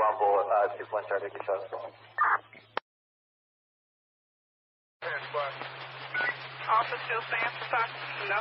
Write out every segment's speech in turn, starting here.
Rumble 2.30 successful. Office still stands for time? No.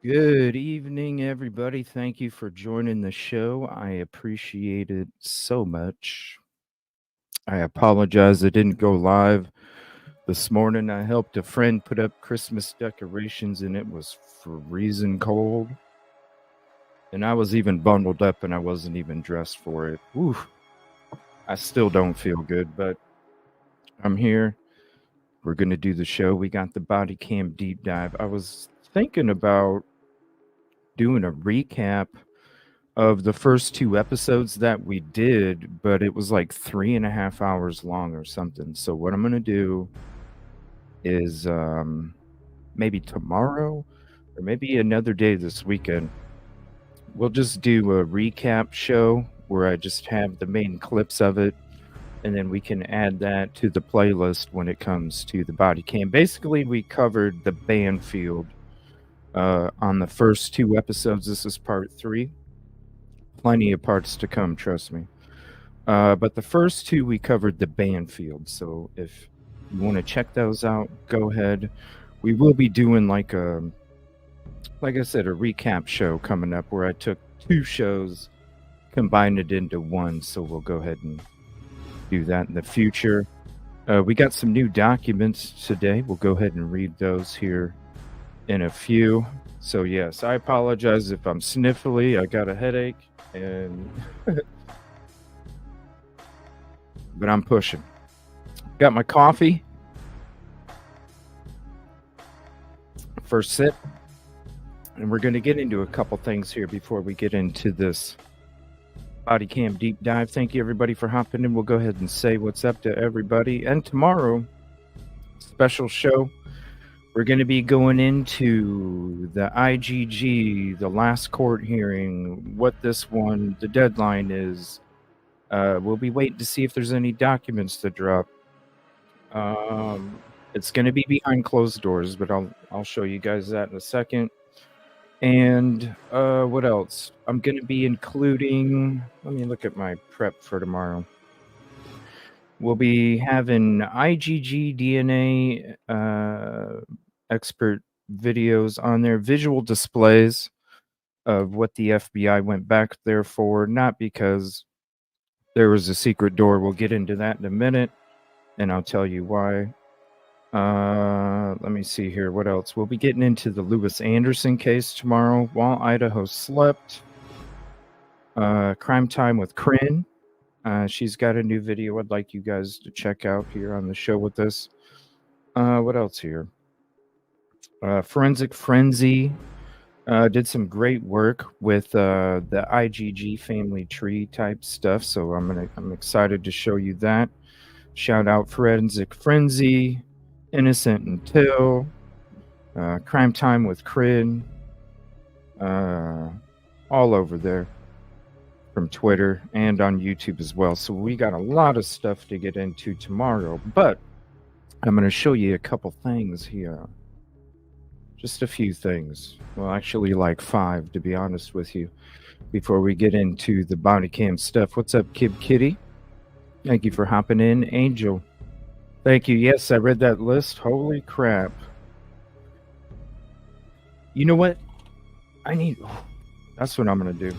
Good evening, everybody. Thank you for joining the show. I appreciate it so much. I apologize I didn't go live this morning. I helped a friend put up Christmas decorations and it was freezing cold. And I was even bundled up and I wasn't even dressed for it. Whew. I still don't feel good, but I'm here. We're going to do the show. We got the body cam deep dive. I was thinking about doing a recap of the first two episodes that we did, but it was like 3.5 hours long or something. So what I'm going to do is maybe tomorrow or maybe another day this weekend. We'll just do a recap show where I just have the main clips of it, and then we can add that to the playlist when it comes to the body cam. Basically, we covered the Banfield on the first 2 episodes. This is part 3. Plenty of parts to come, trust me. But the first 2 we covered the Banfield. So if you want to check those out, go ahead. We will be doing like I said, a recap show coming up where I took 2 shows, combined it into one. So we'll go ahead and do that in the future. We got some new documents today. We'll go ahead and read those here in a few. So yes, I apologize if I'm sniffly. I got a headache, and but I'm pushing. Got my coffee. First sip. And we're going to get into a couple things here before we get into this body cam deep dive. Thank you, everybody, for hopping in. We'll go ahead and say what's up to everybody. And tomorrow, special show. We're going to be going into the IGG, the last court hearing, what this one, the deadline is. We'll be waiting to see if there's any documents to drop. It's going to be behind closed doors, but I'll show you guys that in a second. And what else? I'm going to be including, let me look at my prep for tomorrow. We'll be having IGG DNA expert videos on there, visual displays of what the FBI went back there for, not because there was a secret door. We'll get into that in a minute, and I'll tell you why. Let me see here. What else? We'll be getting into the Lewis Anderson case tomorrow while Idaho slept. Crime Time with Corinne. She's got a new video I'd like you guys to check out here on the show with us. What else here? Forensic Frenzy did some great work with the IGG family tree type stuff, so I'm excited to show you that. Shout out Forensic Frenzy, Innocent Until, Crime Time with Crid, all over there from Twitter and on YouTube as well. So we got a lot of stuff to get into tomorrow, but I'm going to show you a couple things here. Just a few things. Well, actually like 5, to be honest with you, before we get into the body cam stuff. What's up, Kib Kitty? Thank you for hopping in. Angel, thank you. Yes, I read that list. Holy crap. You know what? That's what I'm going to do.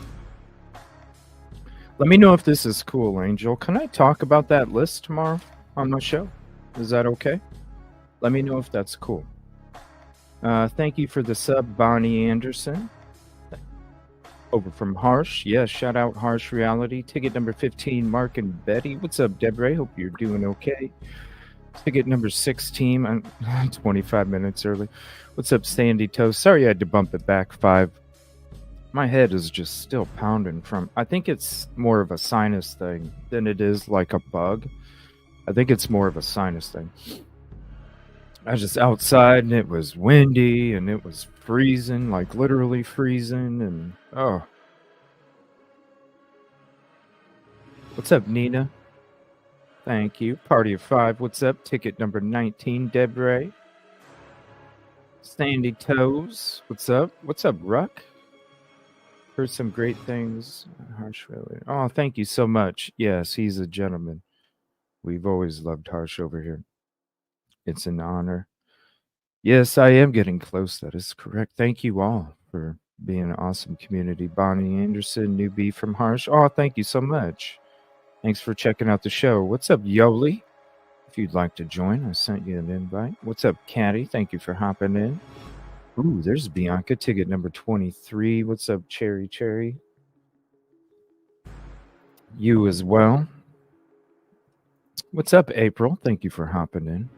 Let me know if this is cool, Angel. Can I talk about that list tomorrow on my show? Is that okay? Let me know if that's cool. Thank you for the sub, Bonnie Anderson. Over from Harsh. Yes, shout out Harsh Reality. Ticket number 15, Mark and Betty. What's up, Deborah? Hope you're doing okay. Ticket number 16. I'm 25 minutes early. What's up, Sandy Toast? Sorry I had to bump it back 5. My head is just still pounding from... I think it's more of a sinus thing than it is like a bug. I think it's more of a sinus thing. I was just outside and it was windy and it was freezing, like literally freezing, and oh. What's up, Nina? Thank you. Party of 5. What's up? Ticket number 19, Deborah. Sandy Toes. What's up? What's up, Ruck? Heard some great things. Harsh really. Oh, thank you so much. Yes, he's a gentleman. We've always loved Harsh over here. It's an honor. Yes, I am getting close. That is correct. Thank you all for being an awesome community. Bonnie Anderson, newbie from Harsh. Oh, thank you so much. Thanks for checking out the show. What's up, Yoli? If you'd like to join, I sent you an invite. What's up, Caddy? Thank you for hopping in. Ooh, there's Bianca, ticket number 23. What's up, Cherry? You as well. What's up, April? Thank you for hopping in.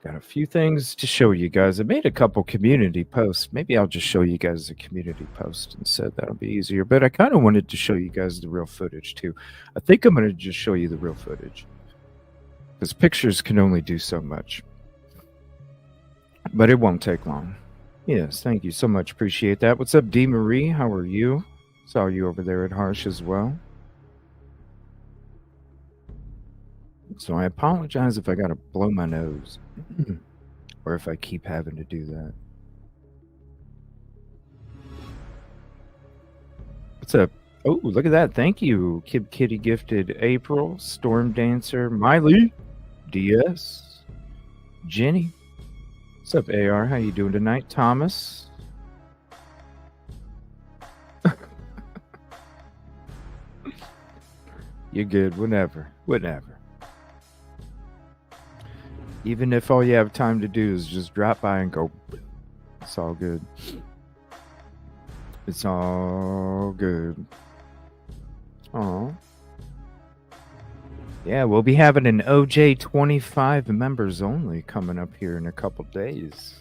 Got a few things to show you guys. I made a couple community posts. Maybe I'll just show you guys a community post instead. That'll be easier. But I kind of wanted to show you guys the real footage too. I think I'm going to just show you the real footage, because pictures can only do so much. but it won't take long. Yes, thank you so much. Appreciate that. What's up, D. Marie? How are you? Saw you over there at Harsh as well. So I apologize if I got to blow my nose or if I keep having to do that. What's up? Oh, look at that. Thank you. Kib Kitty gifted April, Storm Dancer, Miley, DS, Jenny. What's up, AR? How you doing tonight? Thomas. You're good. Whenever. Even if all you have time to do is just drop by and go, it's all good. It's all good. Oh. Yeah, we'll be having an OJ 25 members only coming up here in a couple days.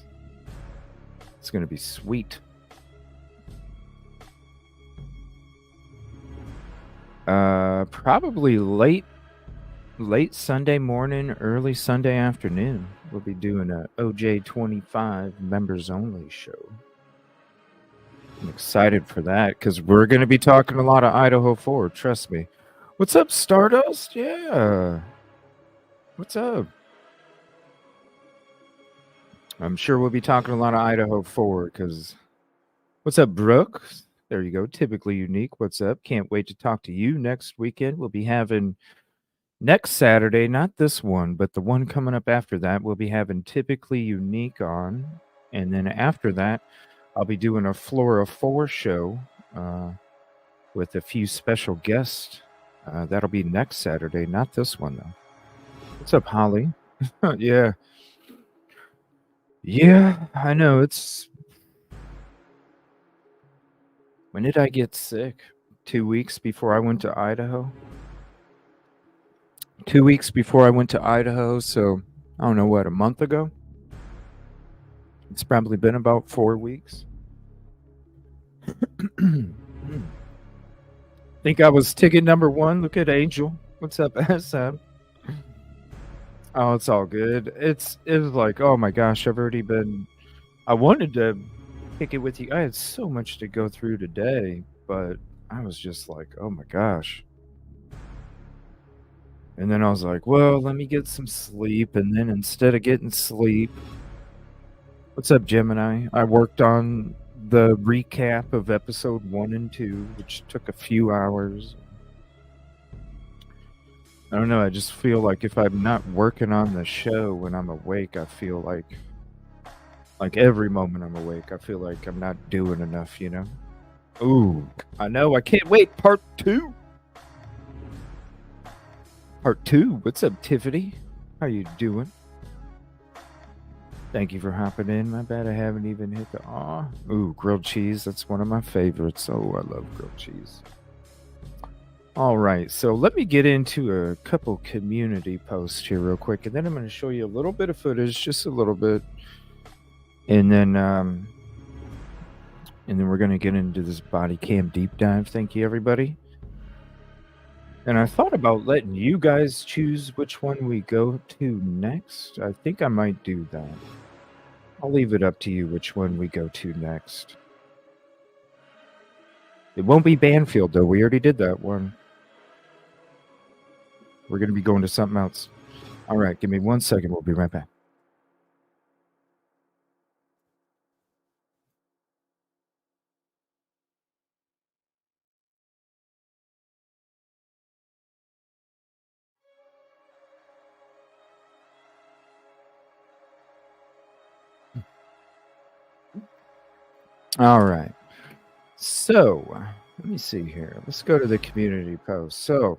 It's going to be sweet. Probably late Sunday morning, early Sunday afternoon. We'll be doing a OJ 25 members only show. I'm excited for that because we're going to be talking a lot of Idaho4. Trust me. What's up, Stardust? Yeah. What's up? I'm sure we'll be talking a lot of Idaho4 because. What's up, Brooke? There you go. Typically unique. What's up? Can't wait to talk to you next weekend. We'll be having next Saturday, not this one, but the one coming up after that. We'll be having Typically Unique on. And then after that, I'll be doing a Flora 4 show with a few special guests. That'll be next Saturday, not this one, though. What's up, Holly? Yeah. Yeah, I know. When did I get sick? 2 weeks before I went to Idaho. 2 weeks before I went to Idaho, so I don't know what, a month ago? It's probably been about 4 weeks. Think I was ticket number 1. Look at Angel. What's up, SM? Oh, it's all good. It was like, oh my gosh, I've already been. I wanted to kick it with you. I had so much to go through today, but I was just like, oh my gosh. And then I was like, well, let me get some sleep. And then instead of getting sleep, what's up, Gemini? I worked on the recap of episode 1 and 2, which took a few hours. I don't know. I just feel like if I'm not working on the show when I'm awake, I feel like every moment I'm awake, I feel like I'm not doing enough, you know? Ooh, I know. I can't wait. Part 2. Part 2. What's up, Tiffany? How you doing? Thank you for hopping in. My bad, I haven't even hit the Ooh, grilled cheese. That's one of my favorites. Oh, I love grilled cheese. All right, so let me get into a couple community posts here real quick, and then I'm going to show you a little bit of footage, just a little bit, and then we're going to get into this body cam deep dive. Thank you, everybody. And I thought about letting you guys choose which one we go to next. I think I might do that. I'll leave it up to you which one we go to next. It won't be Banfield, though. We already did that one. We're going to be going to something else. All right, give me 1 second. We'll be right back. All right. So, let me see here. Let's go to the community post. So,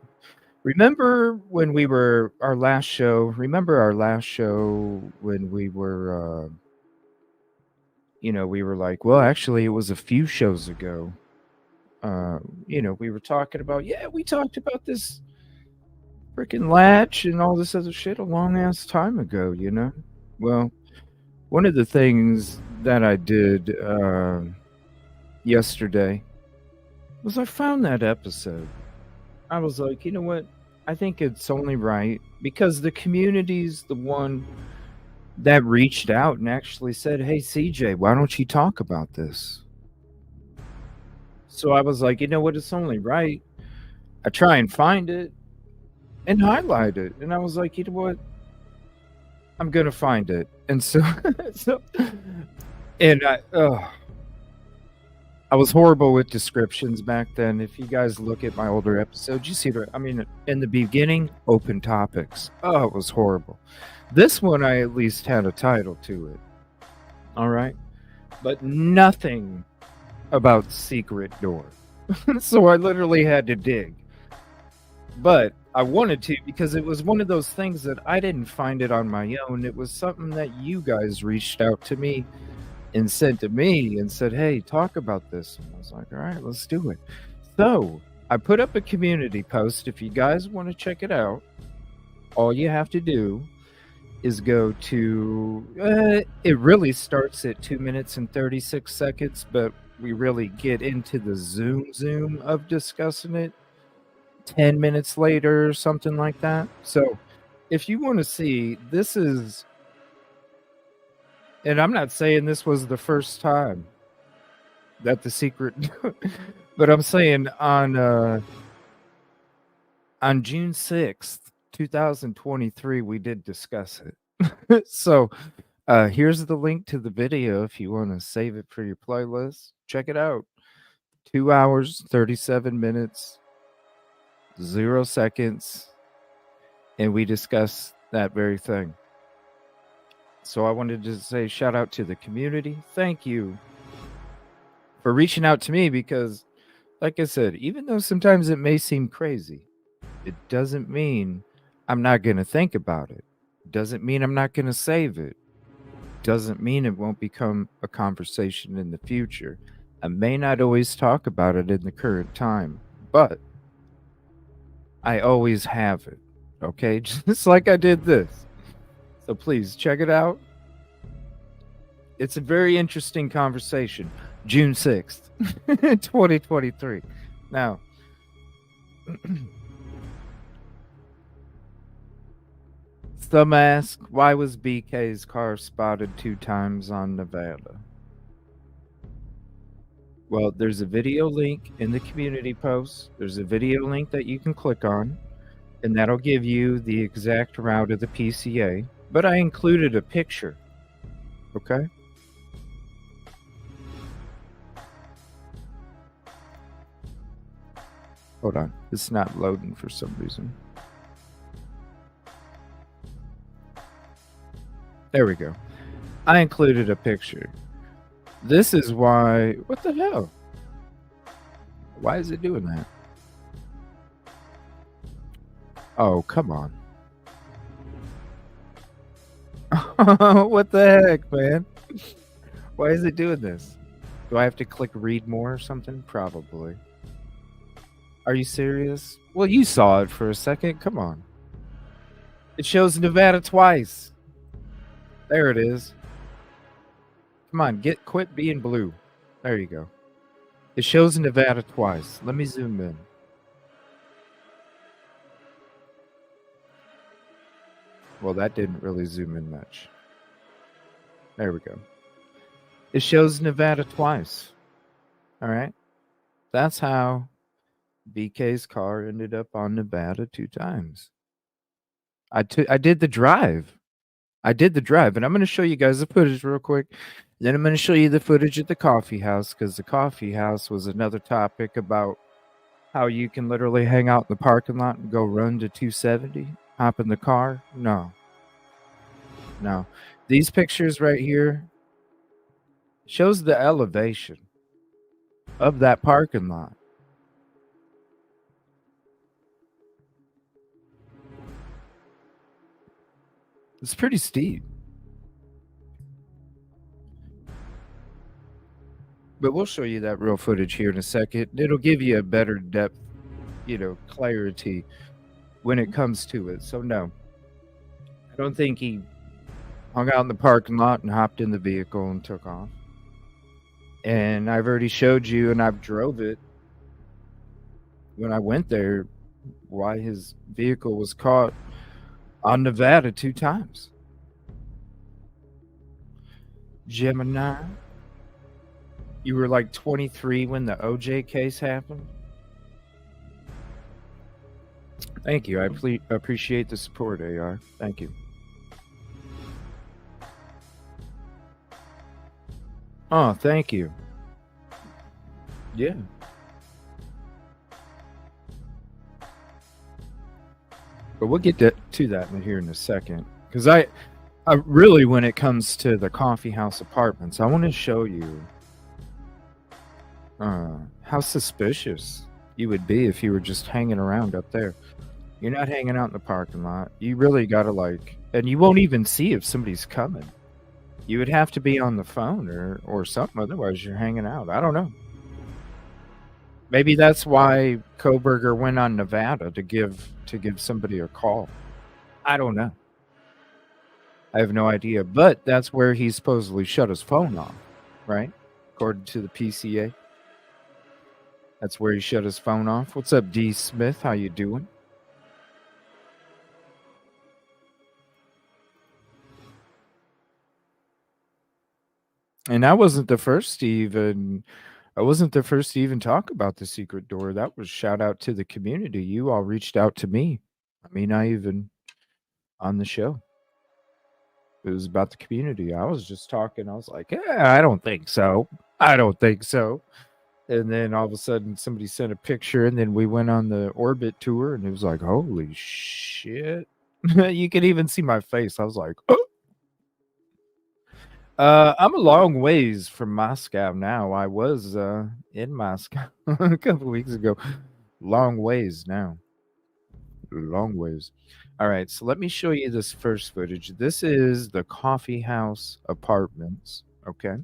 remember when we were our last show when we were we were like, well, actually it was a few shows ago. We were talking about, we talked about this freaking latch and all this other shit a long ass time ago, you know? Well, one of the things that I did yesterday was I found that episode. I was like, you know what? I think it's only right because the community's the one that reached out and actually said, "Hey, CJ, why don't you talk about this?" So I was like, you know what? It's only right. I try and find it and highlight it. And I was like, you know what? I'm going to find it. And so, so and I was horrible with descriptions back then. If you guys look at my older episodes, you see that. I mean, in the beginning, open topics. Oh, it was horrible. This one, I at least had a title to it. All right. But nothing about secret door. So I literally had to dig. But I wanted to because it was one of those things that I didn't find it on my own. It was something that you guys reached out to me and sent to me and said, "Hey, talk about this." And I was like, "All right, let's do it." So I put up a community post. If you guys want to check it out, all you have to do is go to it really starts at 2 minutes and 36 seconds, but we really get into the zoom of discussing it 10 minutes later or something like that. So if you want to see, this is, and I'm not saying this was the first time that the secret, but I'm saying on June 6th, 2023, we did discuss it. So here's the link to the video if you want to save it for your playlist. Check it out. 2 hours, 37 minutes, 0 seconds, and we discussed that very thing. So I wanted to say shout out to the community. Thank you for reaching out to me because, like I said, even though sometimes it may seem crazy, it doesn't mean I'm not going to think about it. Doesn't mean I'm not going to save it. Doesn't mean it won't become a conversation in the future. I may not always talk about it in the current time, but I always have it. Okay? Just like I did this. So please check it out. It's a very interesting conversation. June 6th, 2023. Now, some ask, why was BK's car spotted 2 times on Nevada? Well, there's a video link in the community post. There's a video link that you can click on, and that'll give you the exact route of the PCA. But I included a picture. Okay? Hold on. It's not loading for some reason. There we go. I included a picture. This is why... What the hell? Why is it doing that? Oh, come on. What the heck, man? Why is it doing this? Do I have to click read more or something? Probably. Are you serious? Well, you saw it for a second. Come on. It shows Nevada twice. There it is. Come on, quit being blue. There you go. It shows Nevada twice. Let me zoom in. Well, that didn't really zoom in much. There we go. It shows Nevada twice. All right. That's how BK's car ended up on Nevada 2 times. I did the drive. And I'm going to show you guys the footage real quick. Then I'm going to show you the footage at the coffee house, because the coffee house was another topic about how you can literally hang out in the parking lot and go run to 270, hop in the car. No. These pictures right here shows the elevation of that parking lot. It's pretty steep. But we'll show you that real footage here in a second. It'll give you a better depth, clarity when it comes to it. So no, I don't think he hung out in the parking lot and hopped in the vehicle and took off. And I've already showed you, and I've drove it when I went there, why his vehicle was caught on Nevada 2 times. Gemini. You were like 23 when the OJ case happened. Thank you. I appreciate the support, AR. Thank you. Oh, thank you. Yeah. But we'll get to that here in a second. Because I really, when it comes to the coffee house apartments, I want to show you how suspicious you would be if you were just hanging around up there. You're not hanging out in the parking lot. You really got to and you won't even see if somebody's coming. You would have to be on the phone or something. Otherwise, you're hanging out. I don't know. Maybe that's why Koberger went on Nevada to give somebody a call. I don't know. I have no idea. But that's where he supposedly shut his phone off, right? According to the PCA. That's where he shut his phone off. What's up, D. Smith? How you doing? And I wasn't the first to even talk about the secret door. That was shout out to the community. You all reached out to me. I mean, I even on the show. It was about the community. I was just talking. I was like, yeah, I don't think so. I don't think so. And then all of a sudden somebody sent a picture and then we went on the orbit tour and it was like, holy shit. You could even see my face. I was like, oh. I'm a long ways from Moscow now. I was in Moscow a couple weeks ago. Long ways now. Long ways. All right, so let me show you this first footage. This is the coffee house apartments. Okay.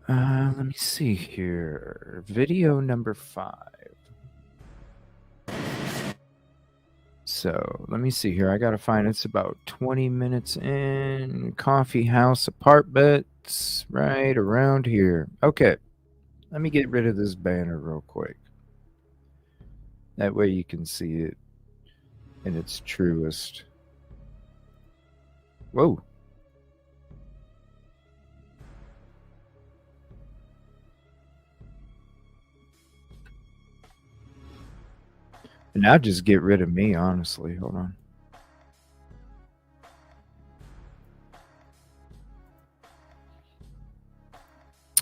Let me see here. Video number 5. So let me see here. I got to find it's about 20 minutes in. Coffee house apartments right around here. Okay. Let me get rid of this banner real quick. That way you can see it in its truest. Whoa. Now just get rid of me, honestly. Hold on.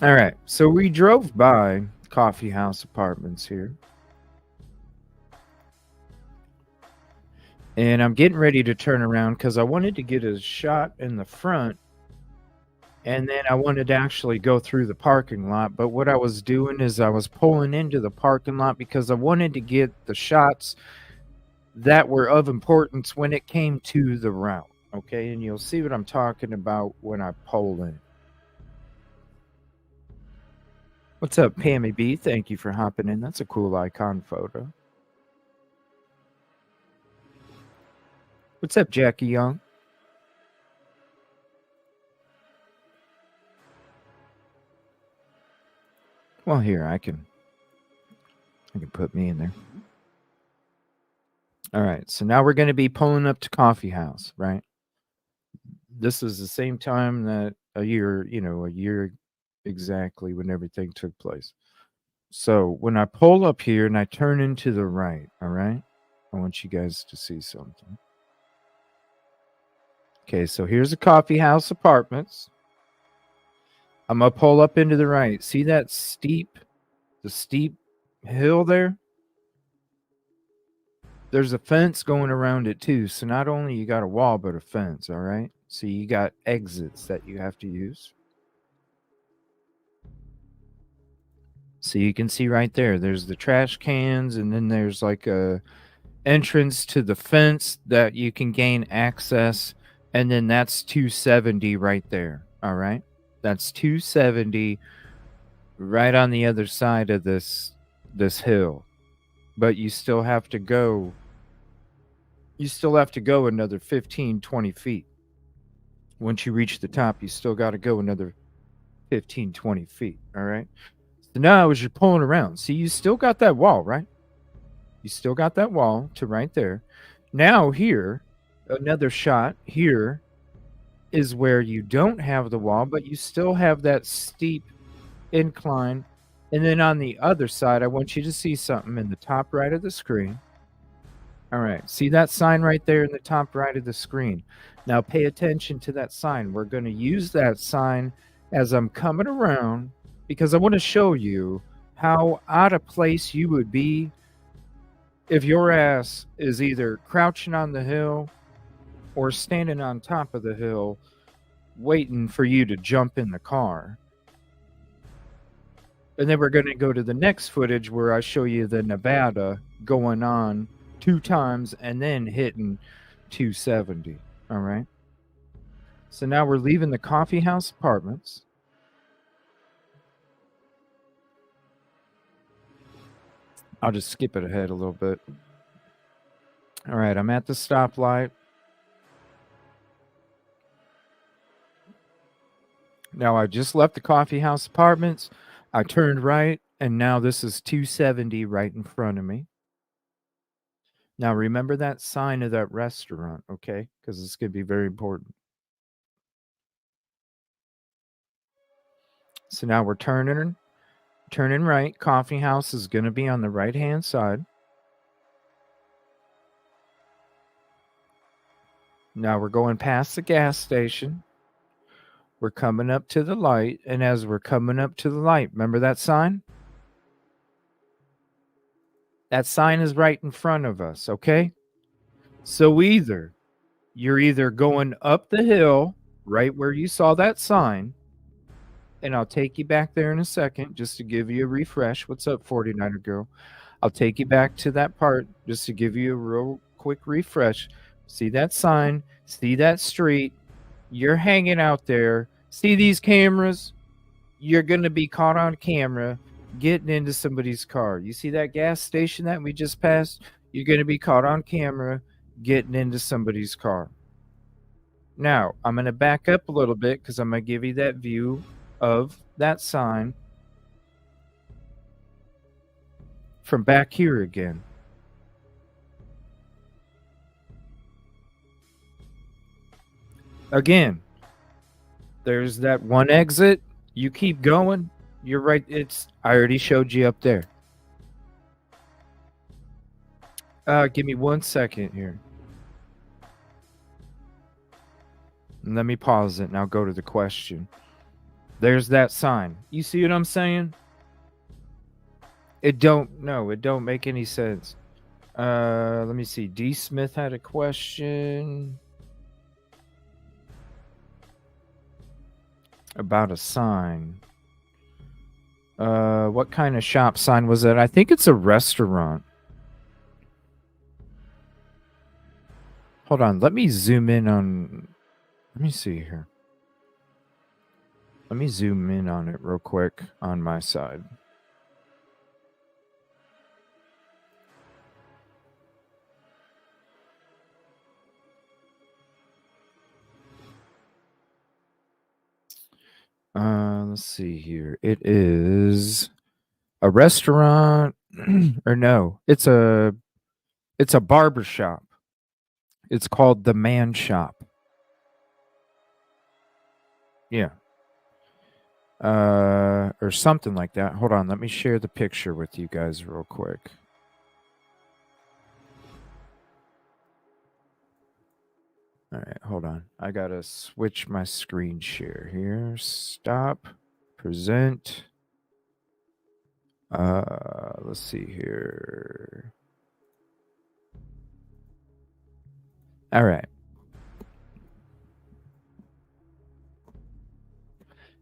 All right. So we drove by coffee house apartments here. And I'm getting ready to turn around because I wanted to get a shot in the front. And then I wanted to actually go through the parking lot. But what I was doing is I was pulling into the parking lot because I wanted to get the shots that were of importance when it came to the route. Okay, and you'll see what I'm talking about when I pull in. What's up, Pammy B? Thank you for hopping in. That's a cool icon photo. What's up, Jackie Young? Well, here, I can put me in there. All right, so now we're going to be pulling up to coffee house, right? This is the same time that a year exactly when everything took place. So when I pull up here and I turn into the right, all right, I want you guys to see something. Okay, so here's the coffee house apartments. I'm going to pull up into the right. See that steep hill there? There's a fence going around it too. So not only you got a wall, but a fence, all right? So you got exits that you have to use. So you can see right there, there's the trash cans, and then there's like a entrance to the fence that you can gain access, and then that's 270 right there, all right? That's 270 right on the other side of this hill. But you still have to go another 15, 20 feet. Once you reach the top, you still got to go another 15, 20 feet, all right? So now as you're pulling around, see, you still got that wall, right? You still got that wall to right there. Now here, another shot here. is where you don't have the wall, but you still have that steep incline. And then on the other side, I want you to see something in the top right of the screen. All right, see that sign right there in the top right of the screen. Now pay attention to that sign. We're going to use that sign as I'm coming around because I want to show you how out of place you would be if your ass is either crouching on the hill or standing on top of the hill waiting for you to jump in the car. And then we're going to go to the next footage where I show you the Nevada going on 2 times and then hitting 270. All right. So now we're leaving the coffee house apartments. I'll just skip it ahead a little bit. All right. I'm at the stoplight. Now I just left the coffee house apartments. I turned right, and now this is 270 right in front of me. Now remember that sign of that restaurant, okay? Because it's going to be very important. So now we're turning right. Coffee house is going to be on the right-hand side. Now we're going past the gas station. We're coming up to the light, and as we're coming up to the light, remember that sign? That sign is right in front of us, okay? So you're either going up the hill right where you saw that sign, and I'll take you back there in a second just to give you a refresh. What's up, 49er girl? I'll take you back to that part just to give you a real quick refresh. See that sign, see that street, you're hanging out there, see these cameras, you're going to be caught on camera getting into somebody's car. You see that gas station that we just passed? You're going to be caught on camera getting into somebody's car. Now, I'm going to back up a little bit because I'm going to give you that view of that sign from back here again. Again, there's that one exit. You keep going. You're right. I already showed you up there. Give me 1 second here. And let me pause it and I'll go to the question. There's that sign. You see what I'm saying? It don't make any sense. Let me see. D. Smith had a question about a sign. What kind of shop sign was it? I think it's a restaurant. Hold on. Let me zoom in on... Let me see here. Let me zoom in on it real quick on my side. Let's see here. It is a restaurant, or no, it's a barber shop. It's called the Man Shop. Yeah. Or something like that. Hold on, let me share the picture with you guys real quick. All right, hold on. I gotta switch my screen share here. Stop. Present. Let's see here. All right.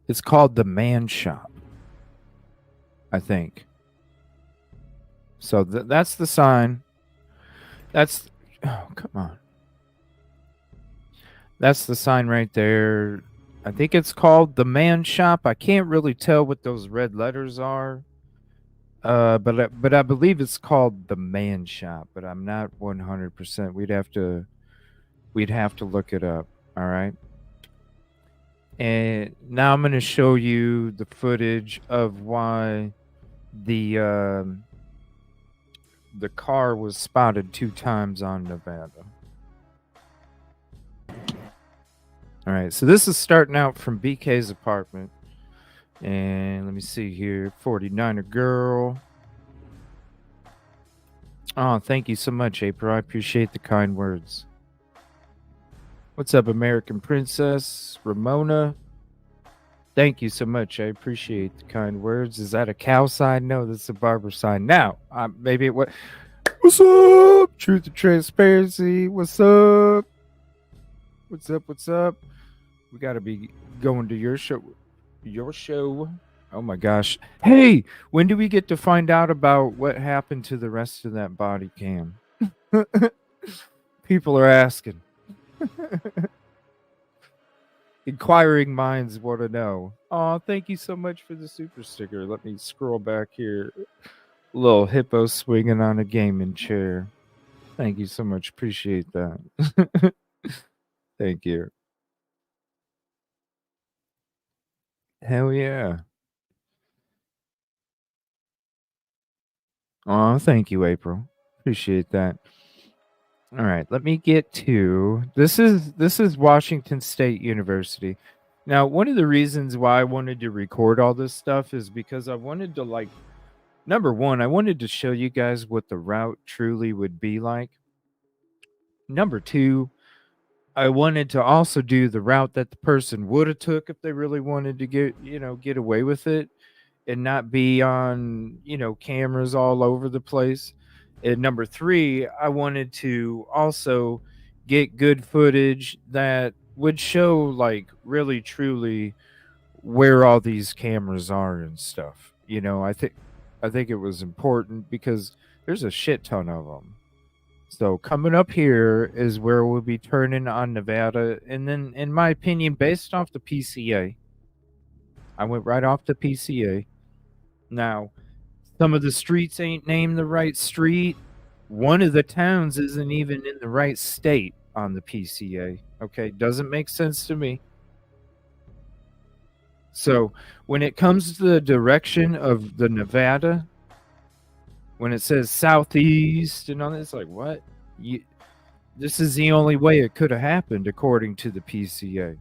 It's called the Man Shop, I think. So that's the sign. Oh, come on. That's the sign right there. I think it's called the Man Shop. I can't really tell what those red letters are. But I believe it's called the Man Shop, but I'm not 100%. We'd have to look it up. All right. And now I'm going to show you the footage of why the car was spotted 2 times on Nevada. All right, so this is starting out from BK's apartment. And let me see here. 49er girl. Oh, thank you so much, April. I appreciate the kind words. What's up, American Princess? Ramona. Thank you so much. I appreciate the kind words. Is that a cow sign? No, that's a barber sign. Now, maybe it was. What's up? Truth and transparency. What's up? What's up? What's up? We got to be going to your show. Your show. Oh my gosh. Hey, when do we get to find out about what happened to the rest of that body cam? People are asking. Inquiring minds want to know. Oh, thank you so much for the super sticker. Let me scroll back here. Little hippo swinging on a gaming chair. Thank you so much. Appreciate that. Thank you. Hell yeah. Oh, thank you, April. Appreciate that. All right, let me get to this is Washington State University. Now, one of the reasons why I wanted to record all this stuff is because I wanted to number one, I wanted to show you guys what the route truly would be like. Number two, I wanted to also do the route that the person would have took if they really wanted to get away with it and not be on, cameras all over the place. And number three, I wanted to also get good footage that would show really truly where all these cameras are and stuff. I think it was important because there's a shit ton of them. So coming up here is where we'll be turning on Nevada. And then, in my opinion, based off the PCA, I went right off the PCA. Now, some of the streets ain't named the right street. One of the towns isn't even in the right state on the PCA. Okay, doesn't make sense to me. So when it comes to the direction of the Nevada, when it says southeast and all that, it's like, what? This is the only way it could have happened according to the PCA.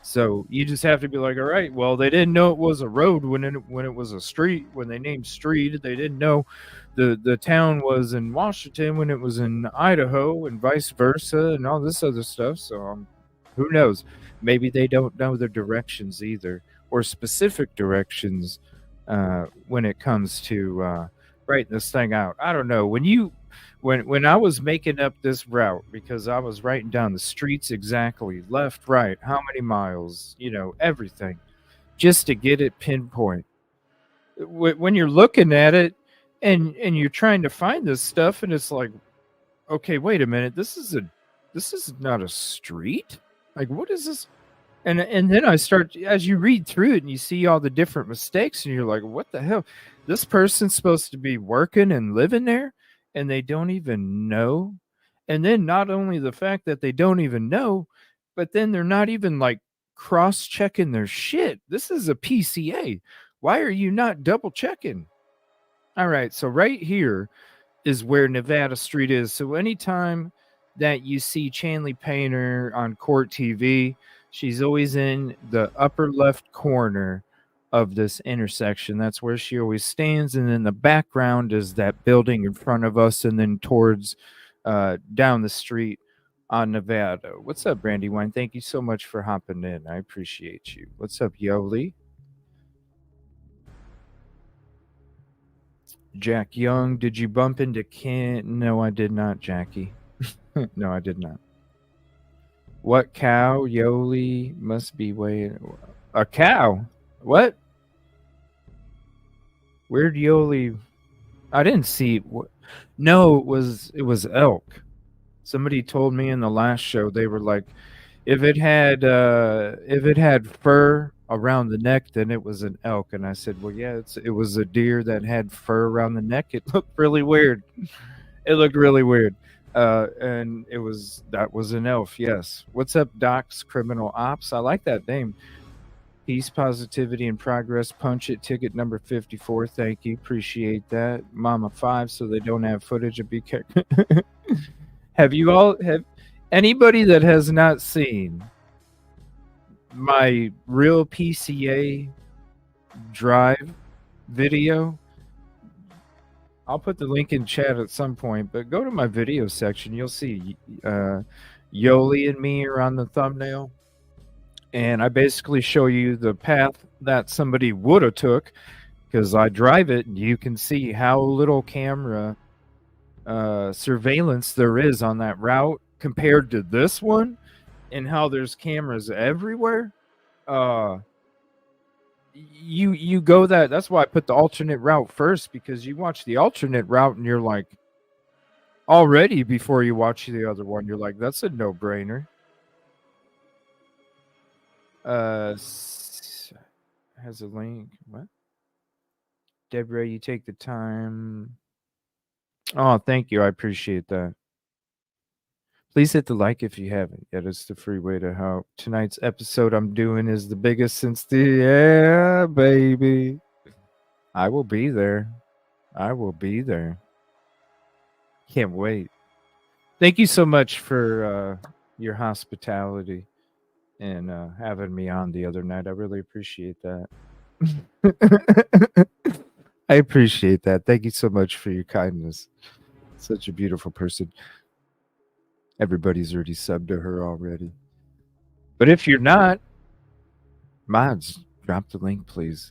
So you just have to be like, all right, well, they didn't know it was a road when it was a street. When they named street, they didn't know the town was in Washington when it was in Idaho, and vice versa, and all this other stuff. So who knows? Maybe they don't know the directions either, or specific directions when it comes to writing this thing out. I don't know. When I was making up this route, because I was writing down the streets exactly, left, right, how many miles, everything, just to get it pinpoint. When you're looking at it and you're trying to find this stuff, and it's like, okay, wait a minute, this is not a street. Like, what is this? And then I start, as you read through it and you see all the different mistakes, and you're like, what the hell? This person's supposed to be working and living there, and they don't even know. And then not only the fact that they don't even know, but then they're not even cross-checking their shit. This is a PCA. Why are you not double-checking? All right, so right here is where Nevada Street is. So anytime that you see Chanley Painter on Court TV, she's always in the upper left corner of this intersection. That's where she always stands. And then the background is that building in front of us, and then towards down the street on Nevada. What's up, Brandywine? Thank you so much for hopping in. I appreciate you. What's up, Yoli? Jack Young, did you bump into Ken? No, I did not, Jackie. No, I did not. What cow? Yoli must be weighing a cow. What? Where'd Yoli? I didn't see. No, it was elk. Somebody told me in the last show, they were like, if it had fur around the neck, then it was an elk. And I said, well, yeah, it was a deer that had fur around the neck. It looked really weird. It looked really weird. And that was an elf. Yes. What's up, Doc's Criminal Ops? I like that name. Peace, positivity, and progress. Punch it. Ticket number 54. Thank you. Appreciate that. Mama 5, so they don't have footage of BK. Have anybody that has not seen my real PCA drive video. I'll put the link in chat at some point, but go to my video section. You'll see Yoli and me are on the thumbnail. And I basically show you the path that somebody would have took, because I drive it and you can see how little camera surveillance there is on that route compared to this one, and how there's cameras everywhere. You go that's why I put the alternate route first, because you watch the alternate route and you're like, already before you watch the other one, you're like, that's a no-brainer. Has a link. What? Deborah, you take the time. Oh, thank you. I appreciate that. Please hit the like if you haven't yet. It's the free way to help. Tonight's episode I'm doing is the biggest since the... Yeah, baby. I will be there. I will be there. Can't wait. Thank you so much for your hospitality and having me on the other night. I really appreciate that. I appreciate that. Thank you so much for your kindness. Such a beautiful person. Everybody's already subbed to her already. But if you're not, mods, drop the link, please.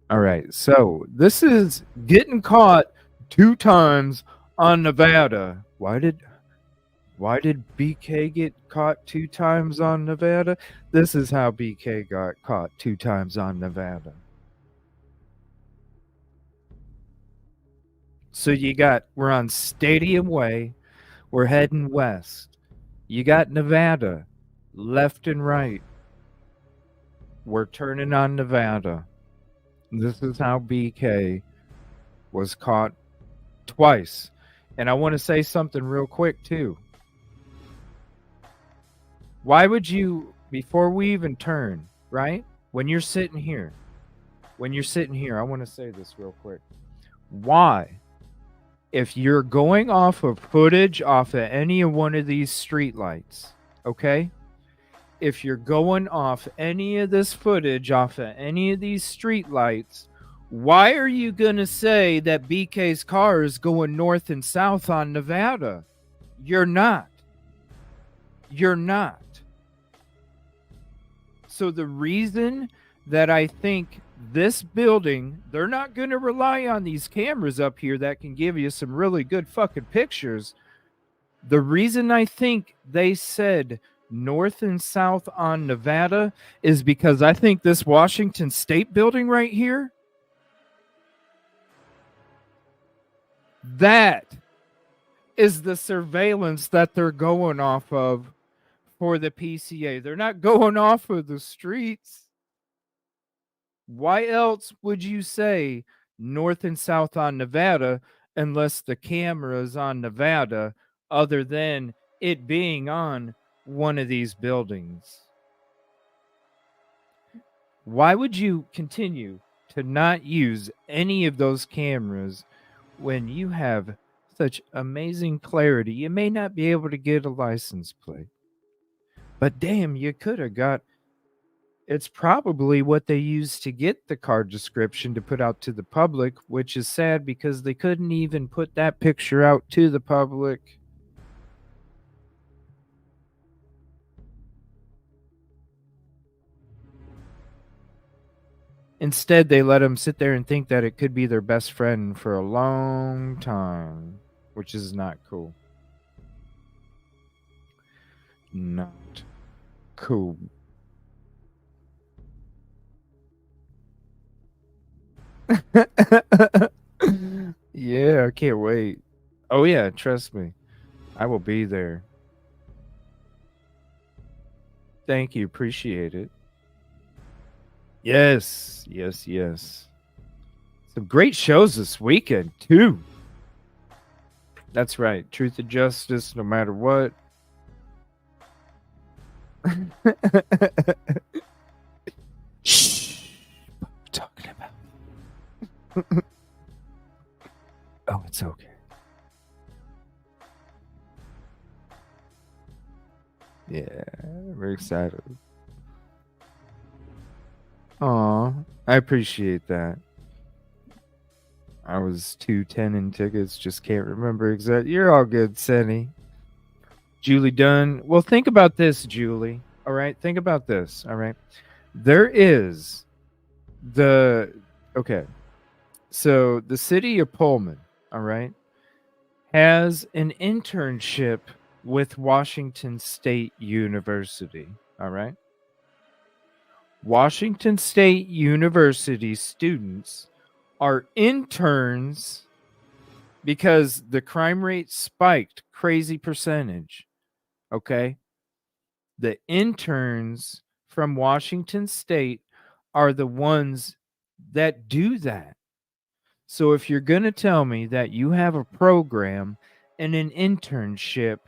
All right. So this is getting caught 2 times on Nevada. Why did BK get caught 2 times on Nevada? This is how BK got caught 2 times on Nevada. So we're on Stadium Way. We're heading west. You got Nevada, left and right. We're turning on Nevada. This is how BK was caught twice. And I want to say something real quick, too. Why would you, before we even turn, right? When you're sitting here, I want to say this real quick. Why? If you're going off of footage off of any one of these streetlights, okay? If you're going off any of this footage off of any of these streetlights, why are you going to say that BK's car is going north and south on Nevada? You're not. You're not. So the reason that I think this building, they're not going to rely on these cameras up here that can give you some really good fucking pictures. The reason I think they said north and south on Nevada is because I think this Washington State building right here, that is the surveillance that they're going off of for the PCA. They're not going off of the streets. Why else would you say north and south on Nevada unless the camera is on Nevada, other than it being on one of these buildings? Why would you continue to not use any of those cameras when you have such amazing clarity? You may not be able to get a license plate, but damn, you could have got... It's probably what they used to get the car description to put out to the public, which is sad because they couldn't even put that picture out to the public. Instead, they let them sit there and think that it could be their best friend for a long time, which is not cool. Not cool. Yeah, I can't wait. Oh yeah, trust me. I will be there. Thank you. Appreciate it. Yes. Some great shows this weekend, too. That's right. Truth and justice, no matter what. Shh. What are we talking about? Oh, it's okay. Yeah, very excited. I appreciate that. I was 210 in tickets, just can't remember exactly. You're all good, Senny. Julie Dunn. Well, think about this, Julie. All right, think about this. All right, there is okay. So the city of Pullman, all right, has an internship with Washington State University. All right. Washington State University students are interns because the crime rate spiked crazy percentage. Okay. The interns from Washington State are the ones that do that. So if you're going to tell me that you have a program and an internship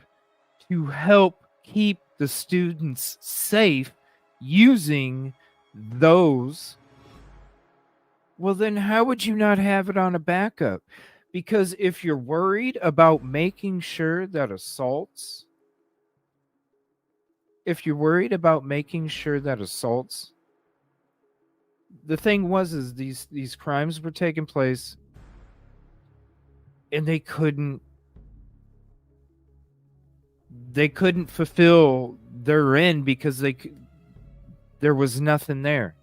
to help keep the students safe using those, well, then how would you not have it on a backup? Because if you're worried about making sure that assaults, the thing was is these crimes were taking place and they couldn't fulfill their end because there was nothing there.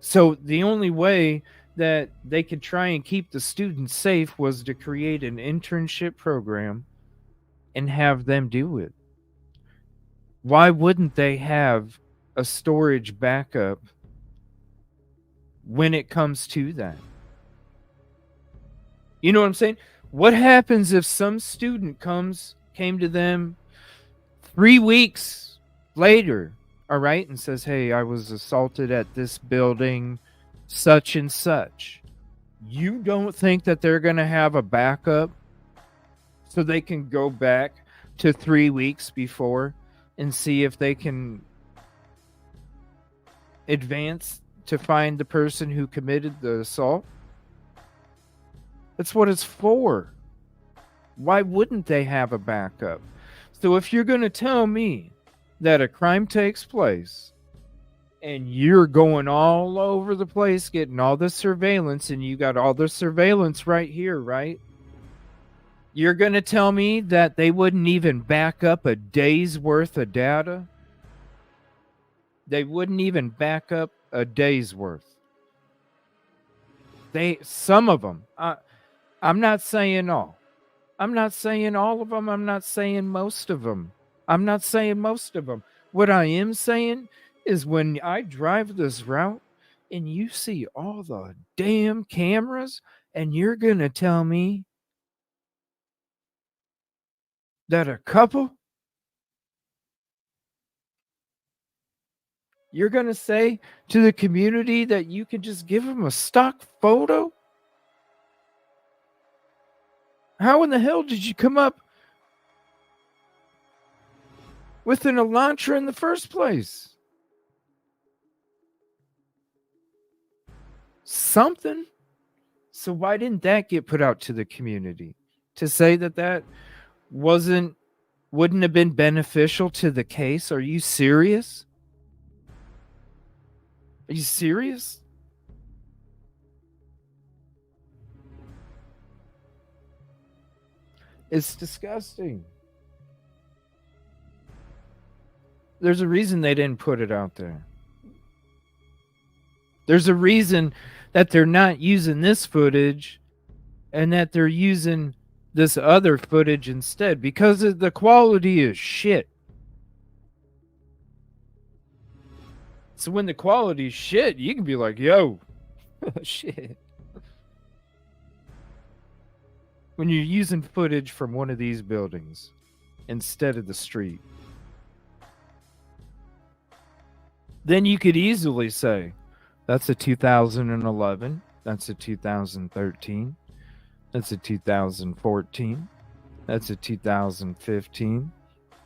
So the only way that they could try and keep the students safe was to create an internship program and have them do it. Why wouldn't they have a storage backup when it comes to that? You know what I'm saying? What happens if some student came to them 3 weeks later, all right, and says, "Hey, I was assaulted at this building, such and such." You don't think that they're going to have a backup so they can go back to 3 weeks before and see if they can advance to find the person who committed the assault? That's what it's for. Why wouldn't they have a backup? So if you're going to tell me that a crime takes place and you're going all over the place getting all the surveillance and you got all the surveillance right here, right? You're going to tell me that they wouldn't even back up a day's worth of data? They wouldn't even back up a day's worth. Some of them, I'm not saying all. I'm not saying all of them. I'm not saying most of them. What I am saying is when I drive this route and you see all the damn cameras and you're going to tell me that a couple, you're going to say to the community that you could just give them a stock photo? How in the hell did you come up with an Elantra in the first place? Something. So why didn't that get put out to the community? To say that wouldn't have been beneficial to the case? Are you serious? Are you serious? It's disgusting. There's a reason they didn't put it out there. There's a reason that they're not using this footage and that they're using this other footage instead, because the quality is shit. So when the quality is shit, you can be like, yo, shit. When you're using footage from one of these buildings instead of the street, then you could easily say, that's a 2011, that's a 2013, that's a 2014, that's a 2015,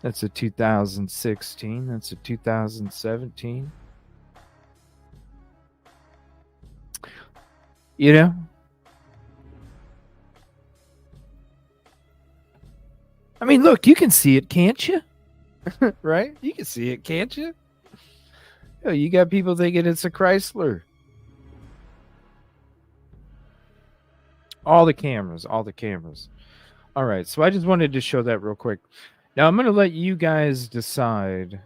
that's a 2016, that's a 2017. You know? I mean, look, you can see it, can't you? Right? You can see it, can't you? Yo, you got people thinking it's a Chrysler. All the cameras. All right, so I just wanted to show that real quick. Now I'm going to let you guys decide.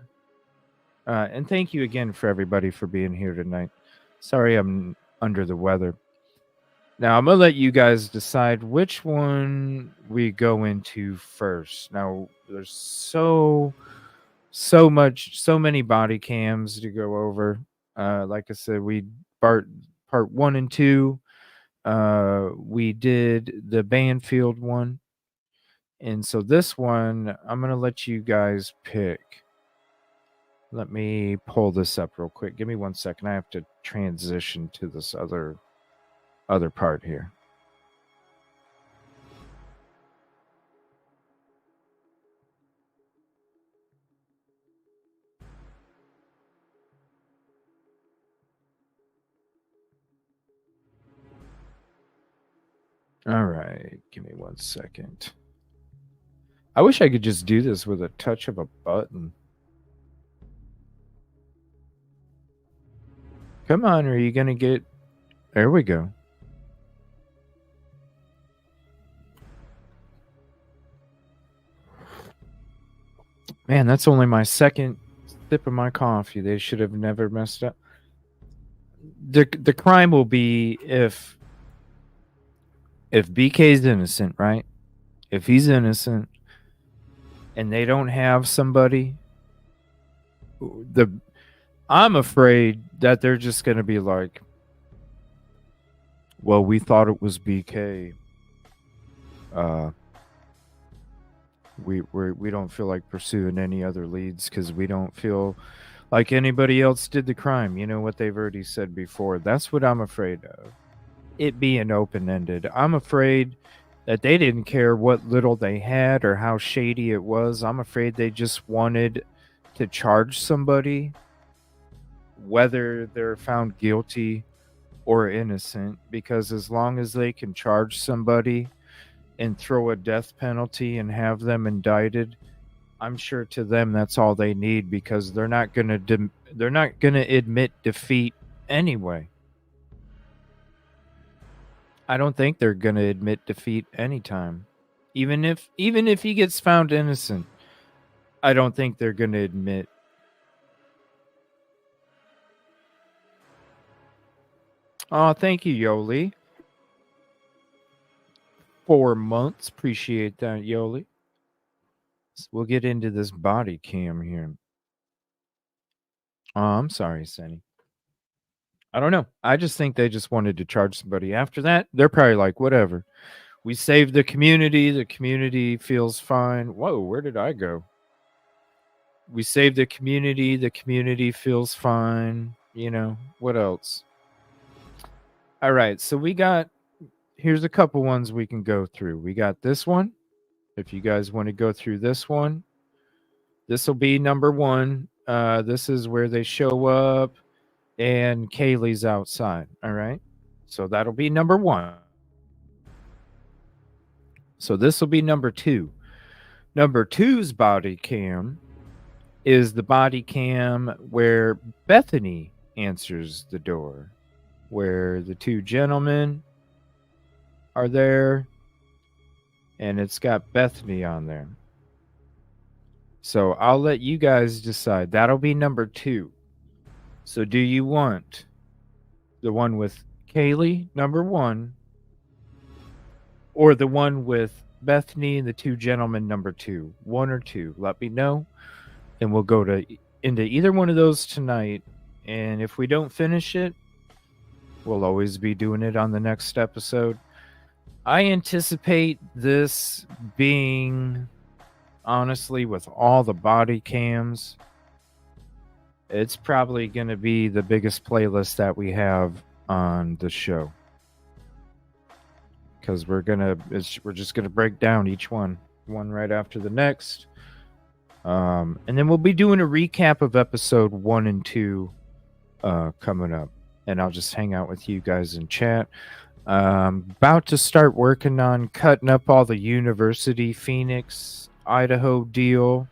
And thank you again for everybody for being here tonight. Sorry I'm under the weather. Now I'm going to let you guys decide which one we go into first. Now there's so many body cams to go over. Like I said, we part 1 and 2. We did the Bandfield one. And so this one, I'm going to let you guys pick. Let me pull this up real quick. Give me 1 second. I have to transition to this other part here. All right. Give me 1 second. I wish I could just do this with a touch of a button. Come on, are you going to get... There we go. Man, that's only my second sip of my coffee. They should have never messed up. The crime will be if BK's innocent, right? If he's innocent and they don't have somebody, I'm afraid that they're just going to be like, well, we thought it was BK. We don't feel like pursuing any other leads because we don't feel like anybody else did the crime. You know what they've already said before. That's what I'm afraid of. It being open-ended. I'm afraid that they didn't care what little they had or how shady it was. I'm afraid they just wanted to charge somebody, whether they're found guilty or innocent, because as long as they can charge somebody and throw a death penalty and have them indicted, I'm sure to them that's all they need, because they're not going to admit defeat anyway. I don't think they're going to admit defeat anytime. Even if he gets found innocent, I don't think they're going to admit. Oh, thank you, Yoli. 4 months. Appreciate that, Yoli. So we'll get into this body cam here. Oh, I'm sorry, Senny. I don't know. I just think they just wanted to charge somebody. After that, they're probably like, whatever. We saved the community. The community feels fine. Whoa, where did I go? We saved the community. The community feels fine. You know, what else? All right, so here's a couple ones we can go through. We got this one. If you guys want to go through this one, this will be number 1. This is where they show up and Kaylee's outside. All right. So that'll be number 1. So this will be number 2. Number 2's body cam is the body cam where Bethany answers the door, where the 2 gentlemen are there, and it's got Bethany on there. So I'll let you guys decide. That'll be number 2. So do you want the one with Kaylee, number 1, or the one with Bethany and the 2 gentlemen, number 2? 1 or 2? Let me know, and we'll go into either one of those tonight. And if we don't finish it, we'll always be doing it on the next episode. I anticipate this being, honestly, with all the body cams, it's probably going to be the biggest playlist that we have on the show, because we're just going to break down each one right after the next. And then we'll be doing a recap of episode 1 and 2 coming up, and I'll just hang out with you guys in chat. About to start working on cutting up all the University Phoenix, Idaho deal.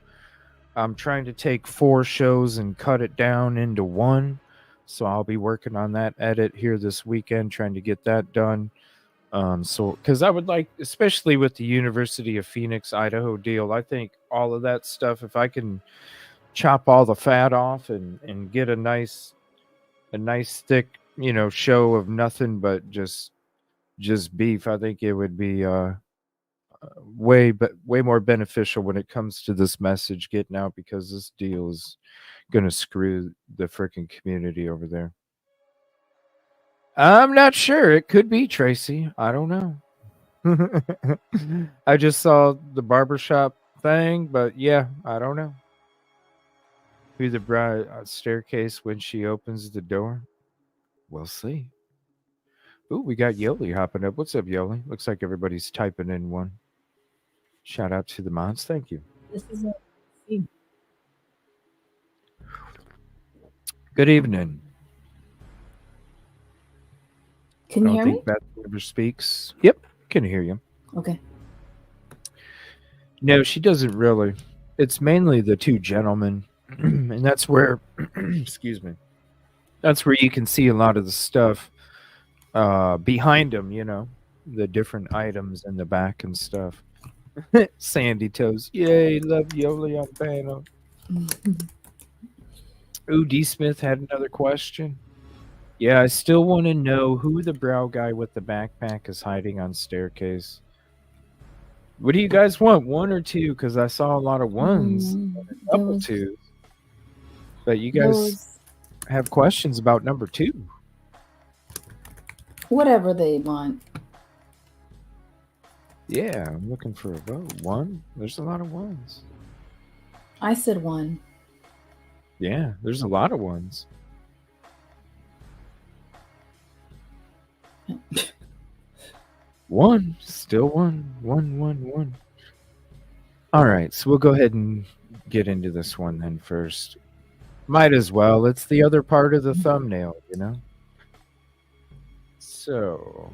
I'm trying to take 4 shows and cut it down into one. So I'll be working on that edit here this weekend, trying to get that done. So because I would like, especially with the University of Phoenix, Idaho deal, I think all of that stuff, if I can chop all the fat off and get a nice thick, show of nothing but just beef, I think it would be way more beneficial when it comes to this message getting out, because this deal is gonna screw the freaking community over there. I'm not sure. It could be Tracy. I don't know. I just saw the barbershop thing, but yeah, I don't know. Through the bride staircase when she opens the door. We'll see. Ooh, we got Yoli hopping up. What's up, Yoli? Looks like everybody's typing in one. Shout out to the mods. Thank you. This is a Good evening. Can you hear me? I don't think Beth ever speaks. Yep, can hear you. Okay. No, she doesn't really. It's mainly the two gentlemen, and that's where, excuse me, that's where you can see a lot of the stuff behind them. The different items in the back and stuff. Sandy Toes, yay! Love Yoli on panel. Ooh, D Smith had another question. Yeah, I still want to know who the brow guy with the backpack is hiding on staircase. What do you guys want? 1 or 2? Because I saw a lot of ones, and a couple 2s. But you guys have questions about number 2. Whatever they want. Yeah, I'm looking for a vote. 1? There's a lot of 1s. I said 1. Yeah, there's a lot of 1s. One, still 1. 1, 1, 1. All right, so we'll go ahead and get into this one then first. Might as well. It's the other part of the thumbnail, So,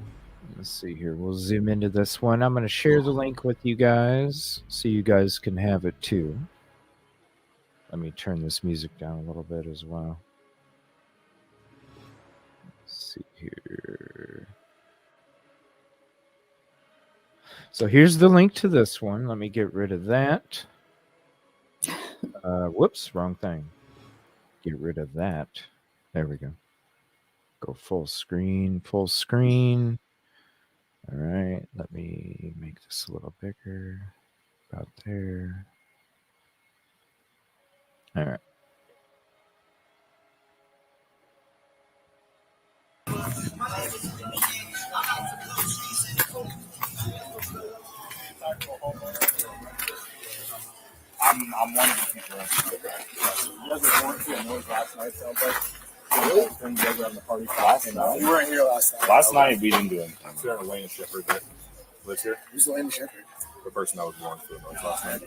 let's see here. We'll zoom into this one. I'm going to share the link with you guys so you guys can have it too. Let me turn this music down a little bit as well. Let's see here. So here's the link to this one. Let me get rid of that. Whoops, wrong thing. Get rid of that. There we go. Go full screen, full screen. All right, let me make this a little bigger. About there. All right. I'm one of the people. You guys were going to a noise last night, sounds like. When you guys were having the party last night. You weren't here last night. Last night we didn't do anything. So there Elaine Shepherd that lives here. Who's Elaine Shepherd? The person that was born for the noise last night.